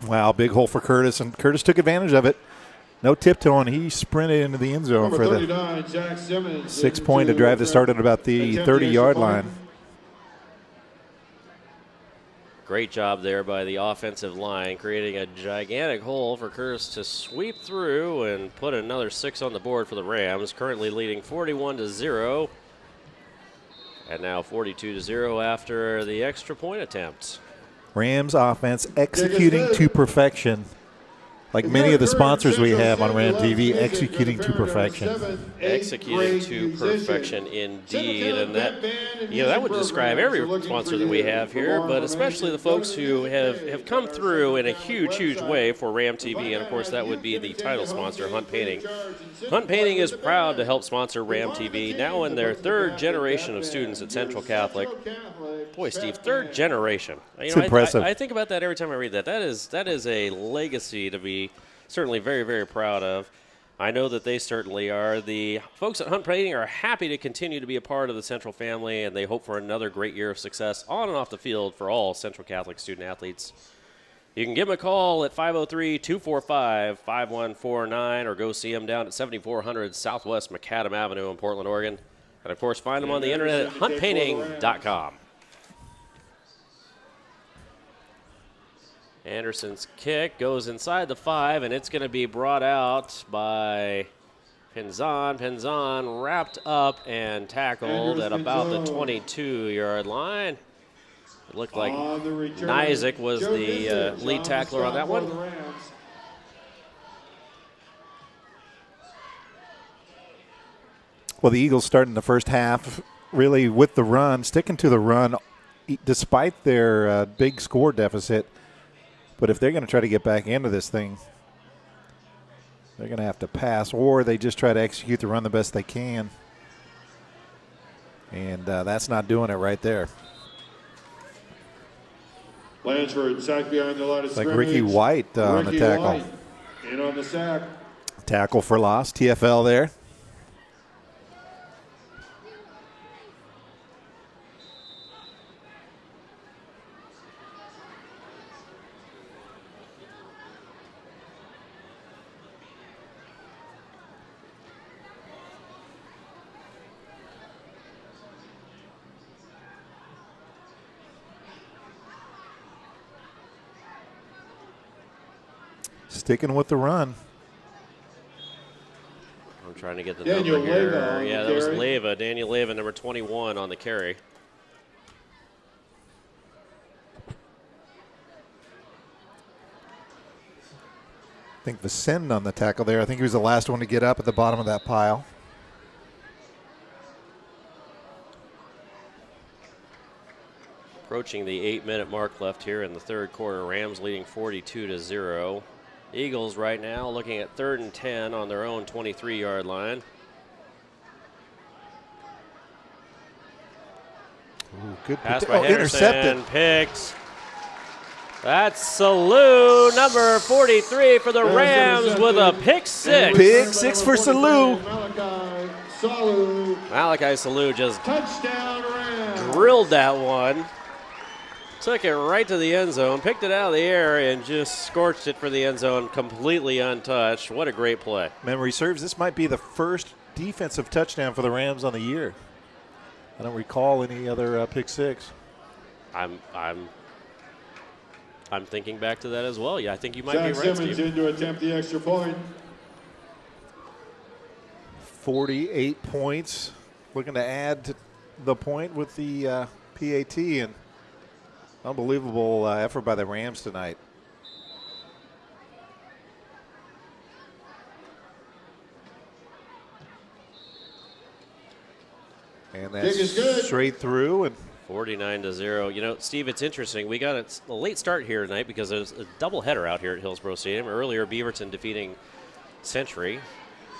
Wow, big hole for Curtis, and Curtis took advantage of it. No tiptoeing. He sprinted into the end zone for the 39, Jack Simmons 6-point to drive that started about the 30-yard line. Great job there by the offensive line, creating a gigantic hole for Curtis to sweep through and put another 6 on the board for the Rams, currently leading 41-0. And now 42-0 after the extra point attempt. Rams offense executing to perfection. Like many of the sponsors we have on Ram TV, executing to perfection. Executing to perfection indeed. And that, that would describe every sponsor that we have here, but especially the folks who have come through in a huge, huge way for Ram TV. And of course, that would be the title sponsor, Hunt Painting. Hunt Painting is proud to help sponsor Ram TV, now in their 3rd generation of students at Central Catholic. Boy, Steve, 3rd generation. It's impressive. I think about that every time I read that. That is a legacy to be certainly very, very proud of. I know that they certainly are. The folks at Hunt Painting are happy to continue to be a part of the Central family, and they hope for another great year of success on and off the field for all Central Catholic student athletes. You can give them a call at 503-245-5149 or go see them down at 7400 Southwest Macadam Avenue in Portland, Oregon. And, of course, find them on the internet at huntpainting.com. Anderson's kick goes inside the 5, and it's going to be brought out by Pinzon. Pinzon wrapped up and tackled at about the 22-yard line. It looked like Nizick was the lead tackler on that one. Well, the Eagles starting the first half really with the run, sticking to the run despite their big score deficit. But if they're going to try to get back into this thing, they're going to have to pass, or they just try to execute the run the best they can. And that's not doing it right there. Blanchard sacked behind the line of It's like scrimmage. Ricky White on the tackle. White in on the sack. Tackle for loss, TFL there. Sticking with the run. I'm trying to get the Daniel number here. Leyva Yeah, that was Leyva. Daniel Leyva, number 21 on the carry. I think Vicente on the tackle there. I think he was the last one to get up at the bottom of that pile. Approaching the 8-minute mark left here in the 3rd quarter. Rams leading 42-0. Eagles right now looking at 3rd and 10 on their own 23-yard line. Ooh, good Pass by Henderson, intercepted. picked. That's Salou, number 43 for the Rams with a pick 6. Pick 6 for Salou. Malachi Salou just Touchdown Rams. drilled that one. Took it right to the end zone, picked it out of the air, and just scorched it for the end zone, completely untouched. What a great play. Memory serves, this might be the first defensive touchdown for the Rams on the year. I don't recall any other pick 6. I'm thinking back to that as well. Yeah, I think you might Jack be right, Simmons Steve. in to attempt the extra point. 48 points. Looking to add to the point with the PAT, and unbelievable effort by the Rams tonight. And that's straight through. And 49-0. You know, Steve, it's interesting. We got a late start here tonight because there's a doubleheader out here at Hillsborough Stadium. Earlier, Beaverton defeating Century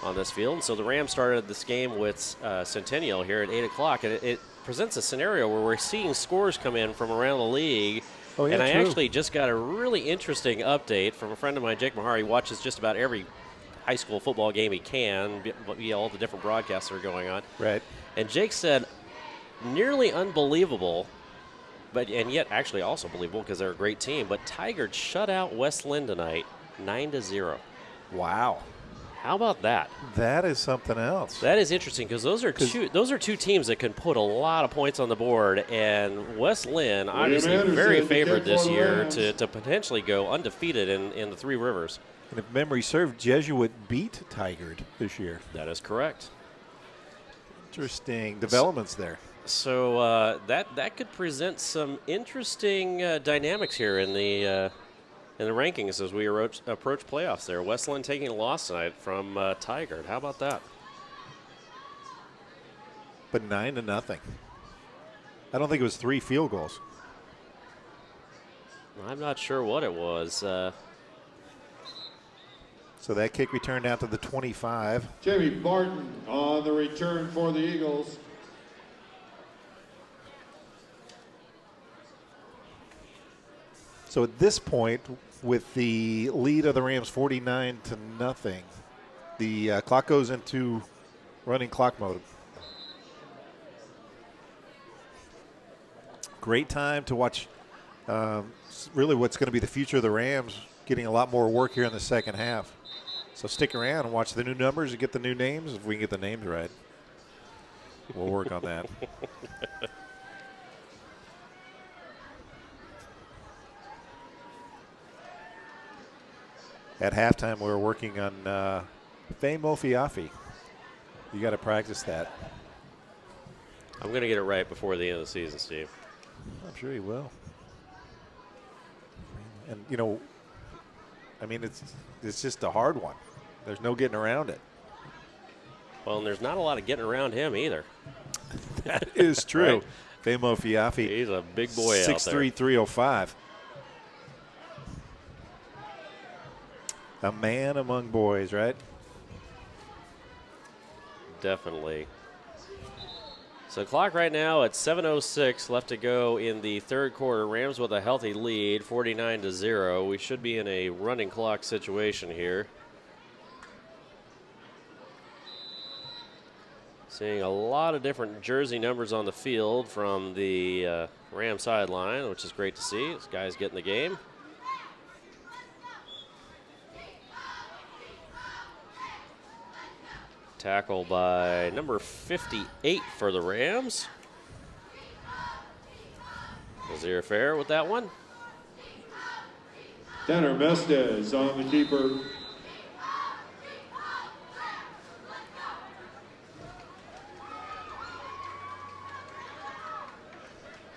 on this field. And so the Rams started this game with Centennial here at 8 o'clock. And it presents a scenario where we're seeing scores come in from around the league. Oh, yeah, and I true. actually just got a really interesting update from a friend of mine, Jake Mahar. He watches just about every high school football game he can via all the different broadcasts that are going on. Right. And Jake said, nearly unbelievable, and yet actually also believable because they're a great team, but Tigard shut out West Lynn tonight 9-0. Wow. How about that? That is something else. That is interesting because those are two teams that can put a lot of points on the board, and West Lynn obviously very favored this year to potentially go undefeated in the Three Rivers. And if memory served, Jesuit beat Tigard this year. That is correct. Interesting developments there. So that could present some interesting dynamics here in the rankings as we approach playoffs there. West Lynn taking a loss tonight from Tigard. How about that? But 9-0. I don't think it was 3 field goals. I'm not sure what it was. So that kick returned out to the 25. Jamie Barton on the return for the Eagles. So at this point, with the lead of the Rams 49-0, the clock goes into running clock mode. Great time to watch really what's going to be the future of the Rams, getting a lot more work here in the second half. So stick around and watch the new numbers and get the new names. If we can get the names right, we'll work on that. At halftime, we were working on Famo Fiafi. You got to practice that. I'm going to get it right before the end of the season, Steve. I'm sure you will. And, you know, I mean, it's just a hard one. There's no getting around it. Well, and there's not a lot of getting around him either. That is true. Right? Famo Fiafi. He's a big boy out there. 6'3", 305. A man among boys, right? Definitely. So clock right now at 7:06 left to go in the third quarter. Rams with a healthy lead, 49-0. We should be in a running clock situation here. Seeing a lot of different jersey numbers on the field from the Ram sideline, which is great to see. This guy's getting the game. Tackle by number 58 for the Rams. Nazir Fair with that one. Tanner Mestez on the keeper.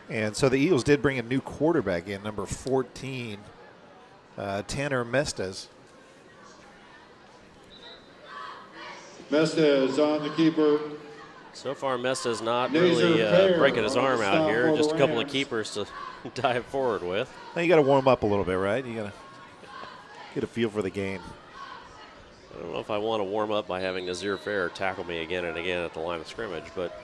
And so the Eagles did bring a new quarterback in, number 14, Tanner Mestez. Mestez on the keeper. So far, Mesta's not really breaking his arm out here. Just a couple of keepers to dive forward with. Now you got to warm up a little bit, right? You got to get a feel for the game. I don't know if I want to warm up by having Nazir Fair tackle me again and again at the line of scrimmage, but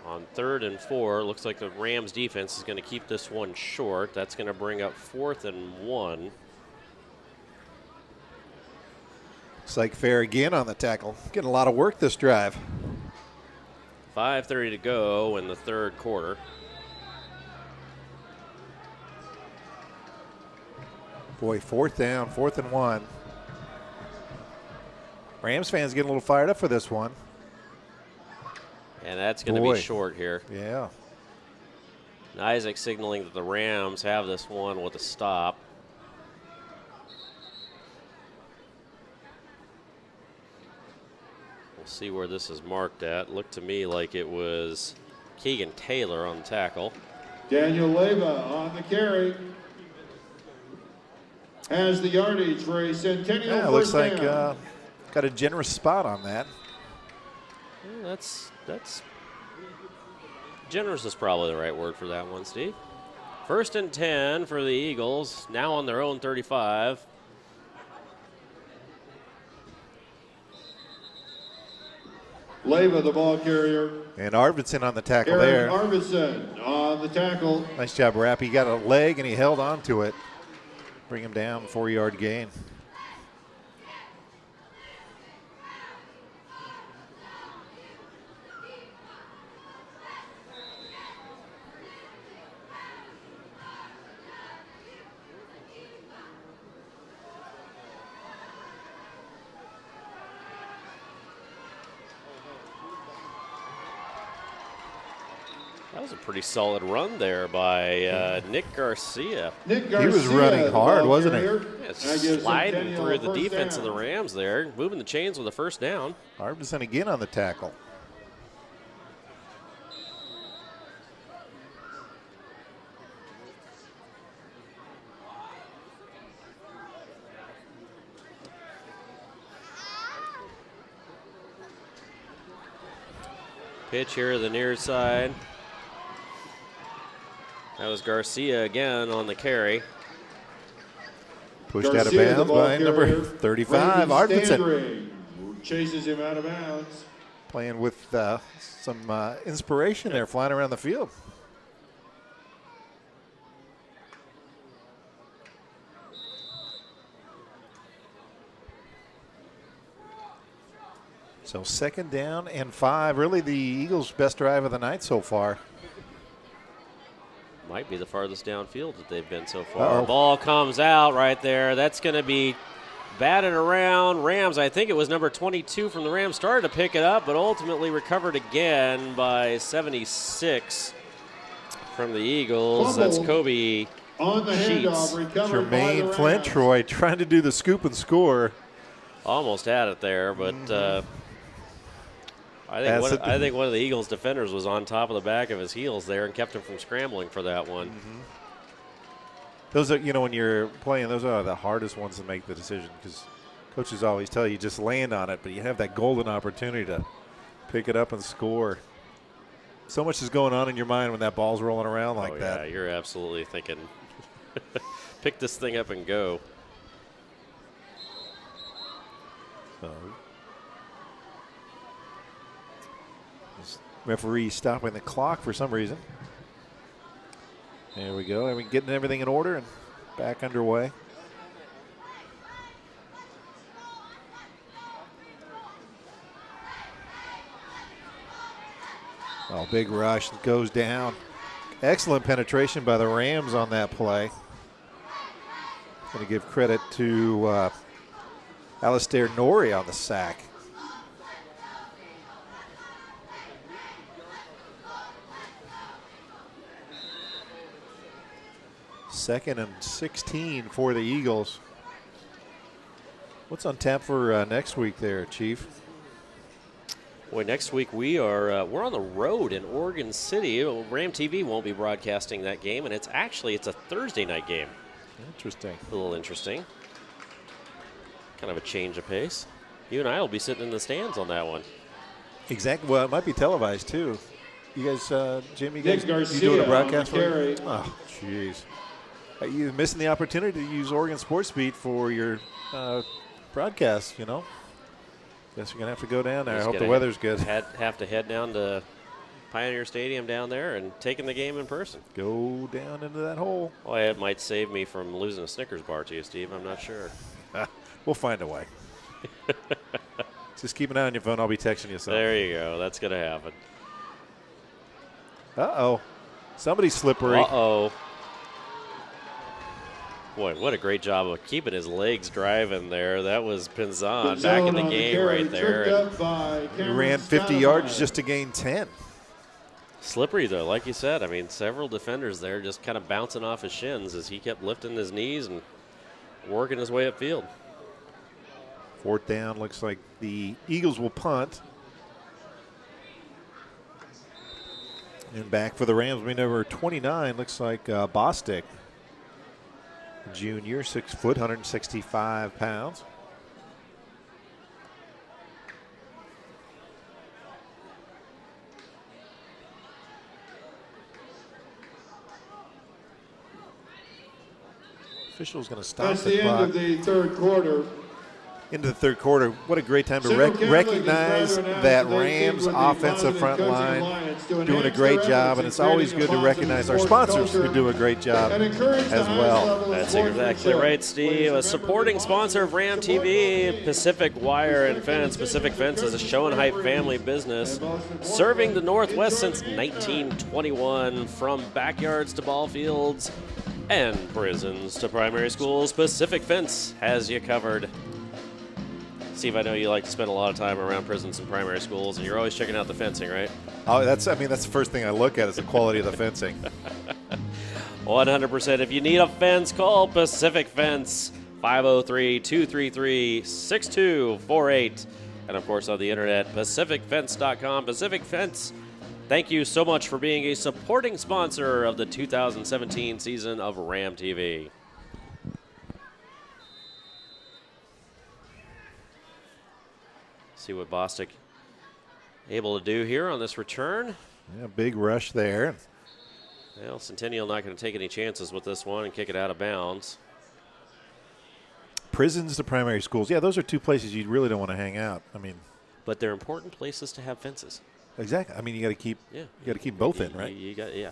on 3rd and 4, looks like the Rams defense is going to keep this one short. That's going to bring up 4th and 1. Looks like Fair again on the tackle. Getting a lot of work this drive. 5:30 to go in the third quarter. Boy, 4th down, 4th and 1. Rams fans getting a little fired up for this one. And that's going to be short here. Yeah. Isaac signaling that the Rams have this one with a stop. We'll see where this is marked at. Looked to me like it was Keegan Taylor on the tackle. Daniel Leyva on the carry. Has the yardage for a Centennial Yeah, first looks like down. got a generous spot on that. Well, that's generous is probably the right word for that one, Steve. 1st and 10 for the Eagles, now on their own 35. Leyva, the ball carrier. And Arvidsson on the tackle Aaron there. Arvidsson on the tackle. Nice job, Rapp. He got a leg and he held on to it. Bring him down, 4-yard gain. That was a pretty solid run there by Nick Garcia. Nick He Garcia, was running the hard, ball wasn't carrier. he? Yeah, That gives sliding Centennial through a the first defense down. of the Rams there, moving the chains with a 1st down. Arvidsson again on the tackle. Pitch here to the near side. That was Garcia again on the carry. Pushed out of Garcia, the bounds ball by number carrier. 35, Randy Arvidsson. Standring chases him out of bounds. Playing with some inspiration there, flying around the field. So 2nd down and 5. Really the Eagles' best drive of the night so far. Might be the farthest downfield that they've been so far. Uh-oh. Ball comes out right there. That's going to be batted around. Rams, I think it was number 22 from the Rams, started to pick it up, but ultimately recovered again by 76 from the Eagles. Fumble. That's Kobe On the Sheets. handoff, recovered by the Jermaine Rams. Flintroy trying to do the scoop and score. Almost had it there, but I think one of the Eagles defenders was on top of the back of his heels there and kept him from scrambling for that one. Those are, when you're playing, those are the hardest ones to make the decision because coaches always tell you just land on it, but you have that golden opportunity to pick it up and score. So much is going on in your mind when that ball's rolling around like that. Yeah, you're absolutely thinking, pick this thing up and go. Referee stopping the clock for some reason. There we go. Getting everything in order and back underway. Oh, big rush goes down. Excellent penetration by the Rams on that play. Going to give credit to Alistair Norrie on the sack. Second and 16 for the Eagles. What's on tap for next week there, Chief? Boy, next week we're on the road in Oregon City. Ram TV won't be broadcasting that game, and it's a Thursday night game. Interesting. A little interesting. Kind of a change of pace. You and I will be sitting in the stands on that one. Exactly. Well, it might be televised too. You guys, Jim, you guys, Garcia you doing a broadcast on the for carry. it? Oh, jeez. You're missing the opportunity to use Oregon Sports Beat for your broadcast, Guess you're going to have to go down there. I hope the weather's good. Have to head down to Pioneer Stadium down there and taking the game in person. Go down into that hole. Well, it might save me from losing a Snickers bar to you, Steve. I'm not sure. We'll find a way. Just keep an eye on your phone. I'll be texting you something. There you go. That's going to happen. Uh-oh. Somebody's slippery. Uh-oh. Boy, what a great job of keeping his legs driving there. That was Pinzon back in the game right there. He ran 50 yards just to gain 10. Slippery, though, like you said. I mean, several defenders there just kind of bouncing off his shins as he kept lifting his knees and working his way upfield. 4th down, looks like the Eagles will punt. And back for the Rams, number 29, looks like Bostic. Junior, 6 foot, 165 pounds. Official's going to stop That's the the end clock. of the third quarter. Into the third quarter. What a great time to Central Catholic recognize is proud to that announce Rams that they offensive teamed front with the line Coaching Alliance to doing a enhance great their job, and efforts it's in always creating good a to recognize our positive sponsors sports who do a great job and encourage the as highest well. level of That's exactly sportsmanship. right, Steve. Please A remember supporting to sponsor of Ram support TV, both Pacific Wire and Fence. Pacific Fence is a show and hype family business serving the Northwest since 1921. From backyards to ball fields and prisons to primary schools, Pacific Fence has you covered. Steve, I know you like to spend a lot of time around prisons and primary schools, and you're always checking out the fencing, right? Oh, that's the first thing I look at is the quality of the fencing. 100%. If you need a fence, call Pacific Fence, 503-233-6248. And, of course, on the internet, pacificfence.com. Pacific Fence, thank you so much for being a supporting sponsor of the 2017 season of Ram TV. See what Bostic able to do here on this return. Yeah, big rush there. Well, Centennial not going to take any chances with this one and kick it out of bounds. Prisons to primary schools. Yeah, those are two places you really don't want to hang out. I mean, But they're important places to have fences. exactly. I mean, you got to keep both in, right? You got, yeah.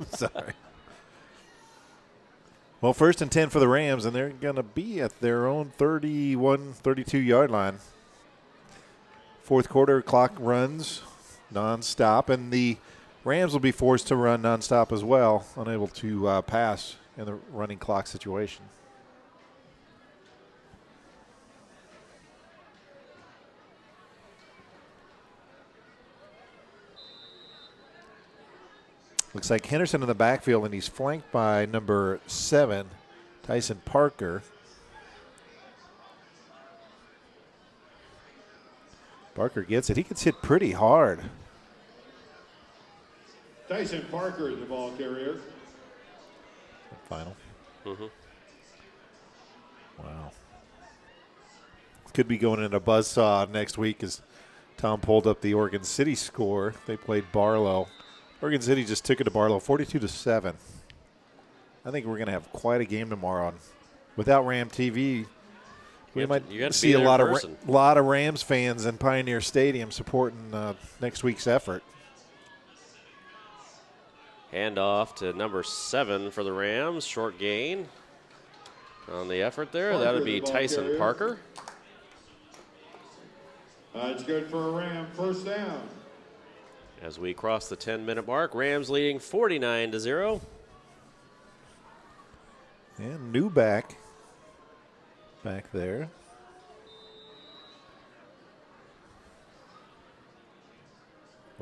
Sorry. Well, 1st and 10 for the Rams, and they're going to be at their own 31, 32-yard line. Fourth quarter clock runs nonstop, and the Rams will be forced to run nonstop as well, unable to pass in the running clock situation. Looks like Henderson in the backfield, and he's flanked by number 7, Tyson Parker. Parker gets it. He gets hit pretty hard. Tyson Parker, the ball carrier. Final. Mm-hmm. Wow. Could be going in a buzzsaw next week as Tom pulled up the Oregon City score. They played Barlow. Oregon City just took it to Barlow 42-7. I think we're going to have quite a game tomorrow. And without Ram TV, we might see a lot of Rams fans in Pioneer Stadium supporting next week's effort. Handoff to number 7 for the Rams. Short gain on the effort there. That would be Tyson Parker. It's good for a Ram. First down. As we cross the 10-minute mark, Rams leading 49-0. And Newback back there.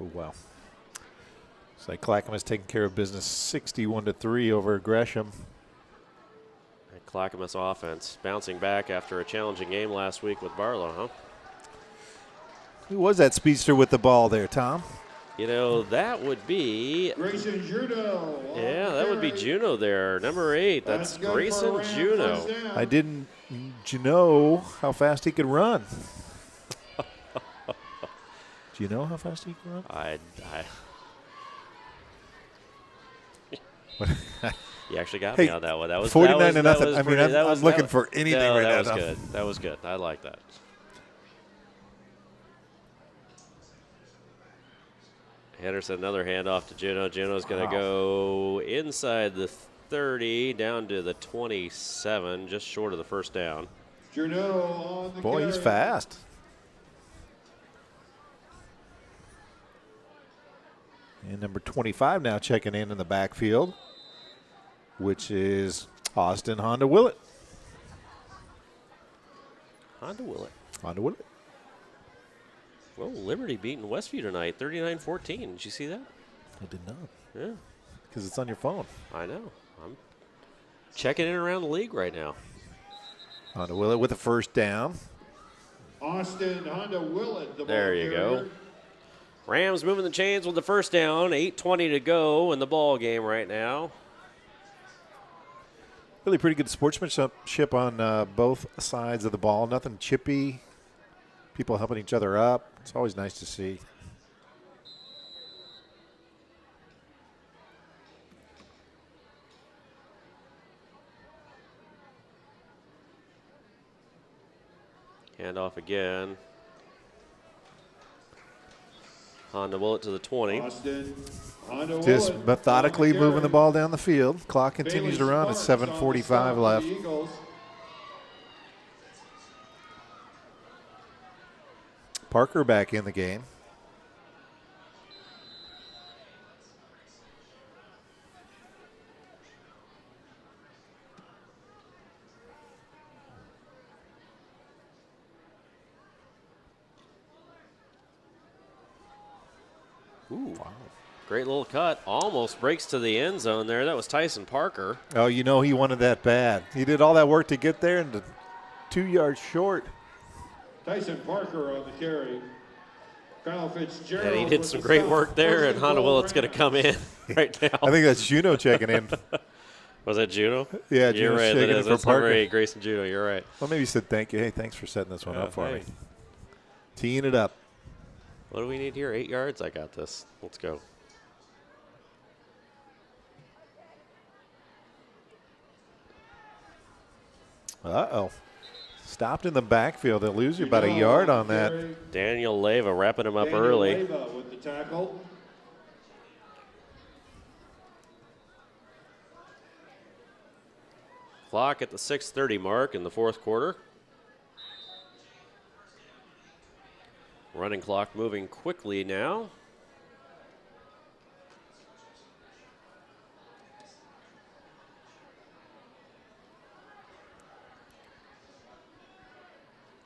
Oh, wow. Looks like Clackamas taking care of business 61-3 over Gresham. And Clackamas offense bouncing back after a challenging game last week with Barlow, huh? Who was that speedster with the ball there, Tom? You know, that would be Grayson Juno. Yeah, that would be Juno there, number 8. That's Grayson Juno. I didn't know how fast he could run. Do you know how fast he can run? You actually got me on that one. That was 49-0. I mean, pretty, I'm looking for anything right now. That was good. That was good. I like that. Henderson, another handoff to Juno. Juno's going to go inside the 30, down to the 27, just short of the first down. Juno on the Boy, carry. he's fast. And number 25 now checking in the backfield, which is Austin Honda Willett. Honda Willett. Honda Willett. Well, Liberty beating Westview tonight, 39-14. Did you see that? I did not. Yeah. Because it's on your phone. I know. I'm checking in around the league right now. Honda Willett with a first down. Austin Honda Willett, the There ball you carrier. go. Rams moving the chains with the first down. 8:20 to go in the ball game right now. Really pretty good sportsmanship on both sides of the ball. Nothing chippy. People helping each other up. It's always nice to see. Hand off again. Honda Willett to the 20. Austin, Honda Just Willett methodically on the moving the carry. ball down the field. Clock continues to Bailey run at Sparks on the 7:45 stop for left. the Eagles. Parker back in the game. Ooh, wow. Great little cut. Almost breaks to the end zone there. That was Tyson Parker. Oh, you know he wanted that bad. He did all that work to get there and 2 yards short. Tyson Parker on the carry. Kyle Fitzgerald. And he did with some the great stop. work there, First and Honda goal, Willett's going to come in right now. I think that's Juno checking in. Was that Juno? Yeah, You're Juno's right. shaking That it is. for That's Parker. number 8, Grayson Juno. You're right. Well, maybe he said thank you. Hey, thanks for setting this one up for Hey. me. Teeing it up. What do we need here? 8 yards? I got this. Let's go. Uh-oh. Stopped in the backfield. They'll lose you about a yard on that. Daniel Leyva wrapping him up Daniel early. Leyva with the tackle. Clock at the 6:30 mark in the fourth quarter. Running clock moving quickly now.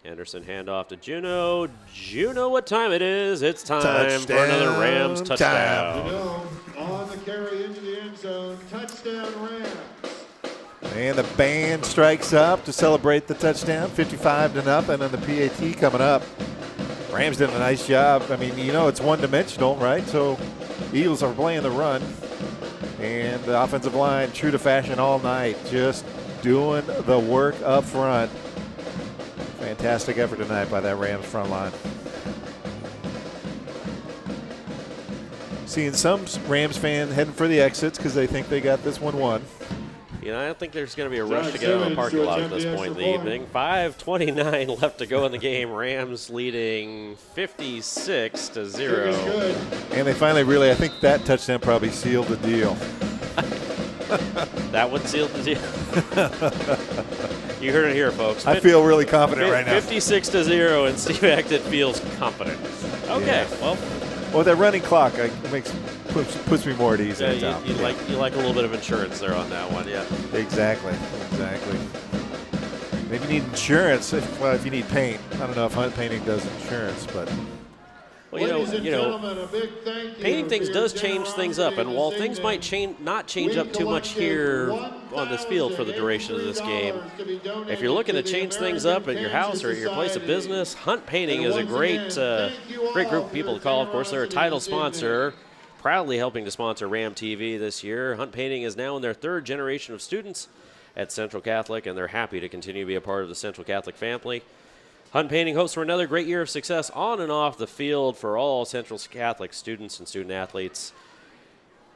Anderson handoff to Juno. Juno, what time it is? It's time for another Rams touchdown. Juno on the carry into the end zone. Touchdown Rams. And the band strikes up to celebrate the touchdown, 55-0, and then the PAT coming up. Rams did a nice job. I mean, you know, it's one-dimensional, right? So Eagles are playing the run, and the offensive line, true to fashion all night, just doing the work up front. Fantastic effort tonight by that Rams front line. Seeing some Rams fan heading for the exits because they think they got this one won. You know, I don't think there's going to be a rush to get out of the parking lot at this point in the evening. 5:29 left to go in the game. Rams leading 56-0. And they finally really, I think that touchdown probably sealed the deal. That one sealed the deal. You heard it here, folks. I feel really confident right now. 56-0, and Steve Acton feels confident. Okay, Yeah. Well, that running clock puts me more at ease. you like a little bit of insurance there on that one, yeah. Exactly. Maybe you need insurance if you need paint. I don't know if Hunt Painting does insurance, but Well, Ladies and gentlemen, a big thank you painting things for your does change things up, and while things might not change up too much here on this field for the duration of this game, if you're looking to change things up at your house or at your place of business, Hunt Painting is a great group of people to call. Of course, they're a title sponsor, proudly helping to sponsor Ram TV this year. Hunt Painting is now in their third generation of students at Central Catholic, and they're happy to continue to be a part of the Central Catholic family. Hunt Painting hopes for another great year of success on and off the field for all Central Catholic students and student athletes.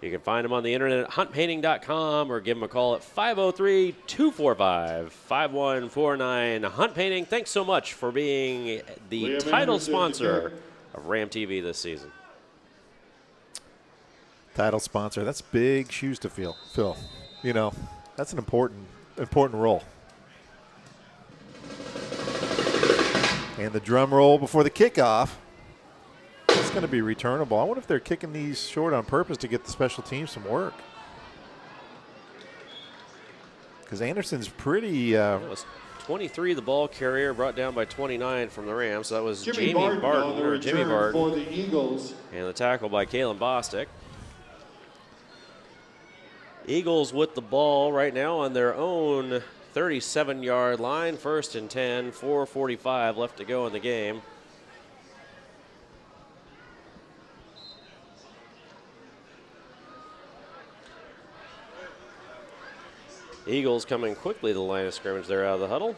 You can find them on the internet at huntpainting.com or give them a call at 503-245-5149. Hunt Painting, thanks so much for being the Liam title Anderson, sponsor of Ram TV this season. title sponsor, that's big shoes to fill. You know, that's an important role. And the drum roll before the kickoff. It's going to be returnable. I wonder if they're kicking these short on purpose to get the special teams some work. Because Anderson's pretty. It was 23, the ball carrier, brought down by 29 from the Rams. So that was Jimmy Jimmy Barton on the return for the Eagles. And the tackle by Kalen Bostic. Eagles with the ball right now on their own 37-yard line, 1st and 10, 4:45 left to go in the game. Eagles coming quickly to the line of scrimmage there out of the huddle.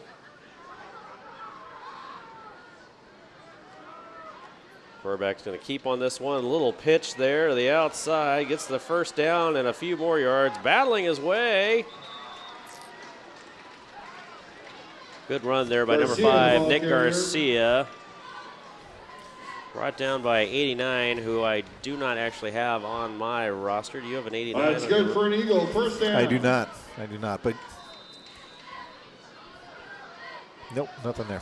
Quarterback's going to keep on this one. A little pitch there to the outside. Gets the first down and a few more yards. Battling his way. Good run there by number Garcia, the 5, ball Nick carrier. Garcia. Brought down by 89, who I do not actually have on my roster. Do you have an 89? That's good for an Eagle. First down. I do not. But nope, nothing there.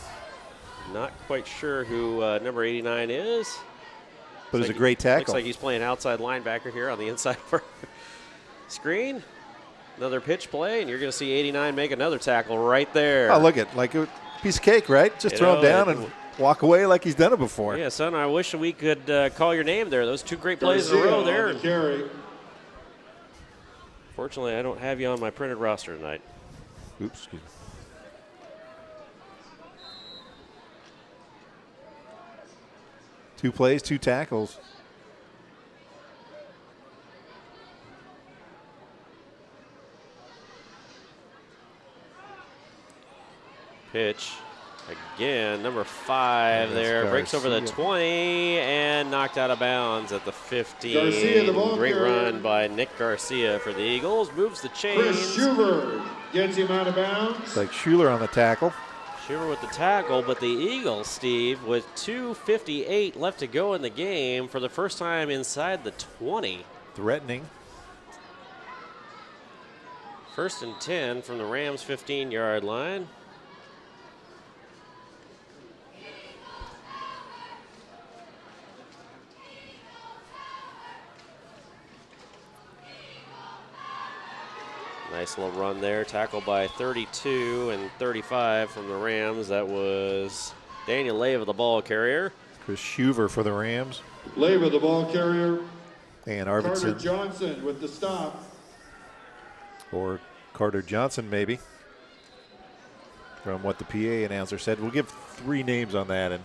Not quite sure who number 89 is. But it's a great tackle. Looks like he's playing outside linebacker here on the inside of our screen. Another pitch play, and you're going to see 89 make another tackle right there. Oh, look at like a piece of cake, right? Just throw him down and walk away like he's done it before. Yeah, son, I wish we could call your name there. Those 2 great plays in a Garcia row on there. the carry. Fortunately, I don't have you on my printed roster tonight. Oops, excuse me. Two plays, 2 tackles. Pitch. Again, number 5 there. Breaks over the 20 and knocked out of bounds at the 15. Garcia, the ball Great carrier. run by Nick Garcia for the Eagles. Moves the chains. Chris Schubert gets him out of bounds. It's like Schuler on the tackle. Shiver with the tackle, but the Eagles, Steve, with 2:58 left to go in the game for the first time inside the 20. Threatening. 1st and 10 from the Rams' 15-yard line. Nice little run there. Tackled by 32 and 35 from the Rams. That was Daniel Lave, the ball carrier. Chris Schuver for the Rams. Leva, the ball carrier. And Carter Arvidsson. Johnson with the stop. Or Carter Johnson, maybe. From what the PA announcer said. We'll give 3 names on that. And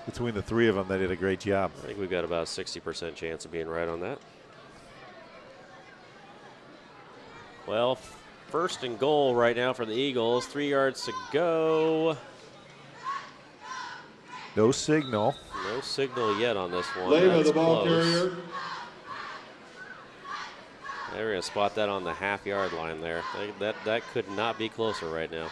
between the 3 of them, they did a great job. I think we've got about a 60% chance of being right on that. Well, 1st and goal right now for the Eagles. 3 yards to go. No signal. No signal yet on this one. Leva, That's the ball close. carrier. They're going to spot that on the half-yard line there. That could not be closer right now.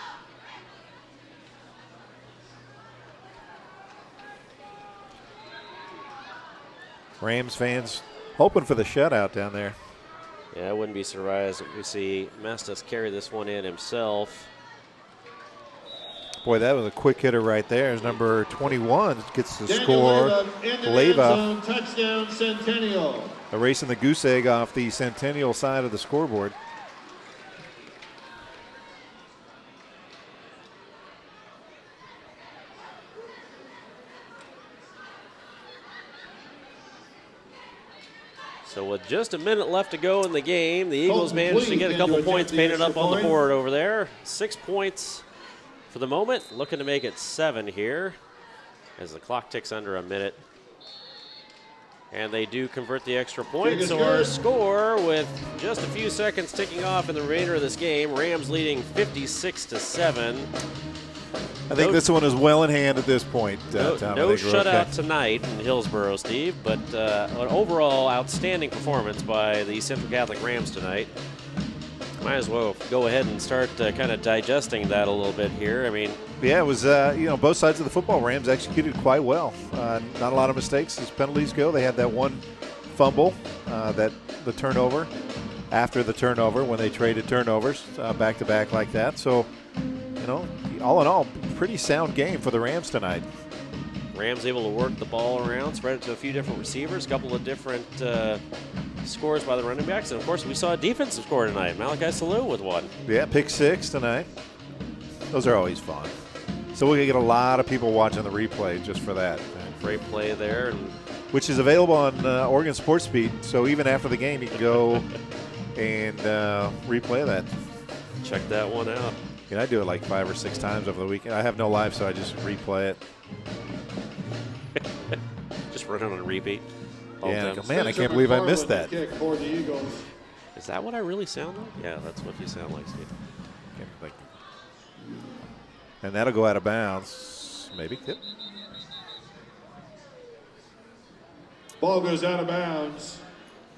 Rams fans hoping for the shutout down there. Yeah, I wouldn't be surprised if we see Mestas carry this one in himself. Boy, that was a quick hitter right there. It's number 21 gets the Daniel score. Leva in the end Leva zone, touchdown Centennial. erasing the goose egg off the Centennial side of the scoreboard. So with just a minute left to go in the game, the Eagles Colton managed to Fleet get a into couple attempt points the painted up extra on the point. board over there. 6 points for the moment, looking to make it 7 here as the clock ticks under a minute. And they do convert the extra point, Kick is so our good. score with just a few seconds ticking off in the remainder of this game, Rams leading 56-7. I think this one is well in hand at this point. No, Tom. no I think we're shutout okay. tonight in Hillsborough, Steve, but an overall outstanding performance by the Central Catholic Rams tonight. Might as well go ahead and start kind of digesting that a little bit here. I mean, Yeah, it was, both sides of the football. Rams executed quite well. Not a lot of mistakes as penalties go. They had that one fumble, the turnover, after the turnover when they traded turnovers back-to-back like that. So, all in all, pretty sound game for the Rams tonight. Rams able to work the ball around, spread it to a few different receivers, a couple of different scores by the running backs. And, of course, we saw a defensive score tonight. Malachi Salou with one. Yeah, pick 6 tonight. Those are always fun. So we're going to get a lot of people watching the replay just for that. Great play there. And Which is available on Oregon Sports Beat. So even after the game, you can go and replay that. check that one out. I do it like 5 or 6 times over the weekend. I have no life, so I just replay it. Just run it on repeat. all Yeah, the I time. go, man, I can't believe I missed that. Kick for the Eagles. Is that what I really sound like? Yeah, that's what you sound like, Steve. And that'll go out of bounds, maybe. Yep. Ball goes out of bounds.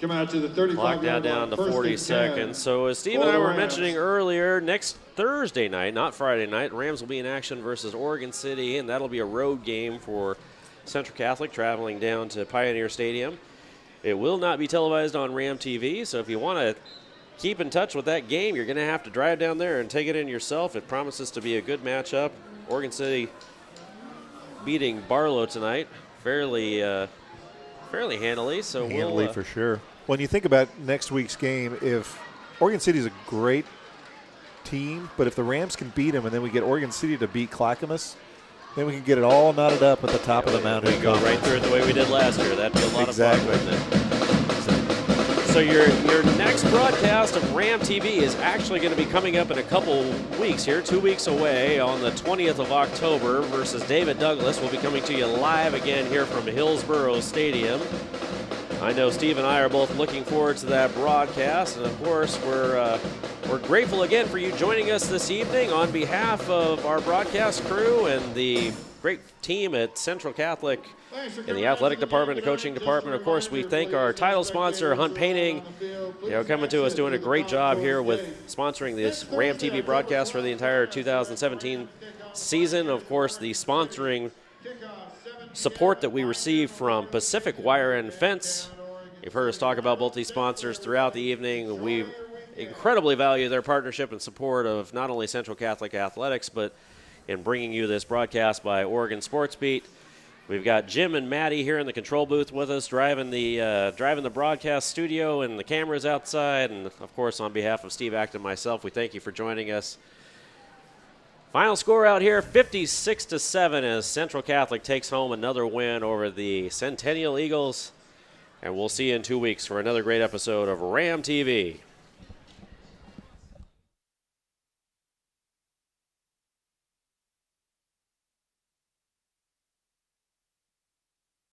Come out to the 35 Clock now down to 40 seconds. So as Steve and I were mentioning earlier, next Thursday night, not Friday night, Rams will be in action versus Oregon City, and that'll be a road game for Central Catholic traveling down to Pioneer Stadium. It will not be televised on Ram TV, so if you want to keep in touch with that game, you're going to have to drive down there and take it in yourself. It promises to be a good matchup. Oregon City beating Barlow tonight fairly handily. So handily for sure. When you think about next week's game, if Oregon City is a great team, but if the Rams can beat them and then we get Oregon City to beat Clackamas, then we can get it all knotted up at the top of the mountain. We go right through it the way we did last year. That'd be a lot of fun, wouldn't it? So your next broadcast of Ram TV is actually going to be coming up in a couple weeks here, 2 weeks away on the 20th of October versus David Douglas. We'll be coming to you live again here from Hillsborough Stadium. I know Steve and I are both looking forward to that broadcast, and of course we're grateful again for you joining us this evening on behalf of our broadcast crew and the great team at Central Catholic in the athletic department and coaching department. Of course, we thank our title sponsor, Hunt Painting, coming to us, doing a great job here with sponsoring this Ram TV broadcast for the entire 2017 season. Of course, the sponsoring support that we receive from Pacific Wire and Fence. You've heard us talk about both these sponsors throughout the evening. We incredibly value their partnership and support of not only Central Catholic Athletics, but in bringing you this broadcast by Oregon Sports Beat. We've got Jim and Maddie here in the control booth with us, driving the broadcast studio and the cameras outside. And, of course, on behalf of Steve Act and myself, we thank you for joining us. Final score out here, 56-7, as Central Catholic takes home another win over the Centennial Eagles. And we'll see you in 2 weeks for another great episode of Ram TV.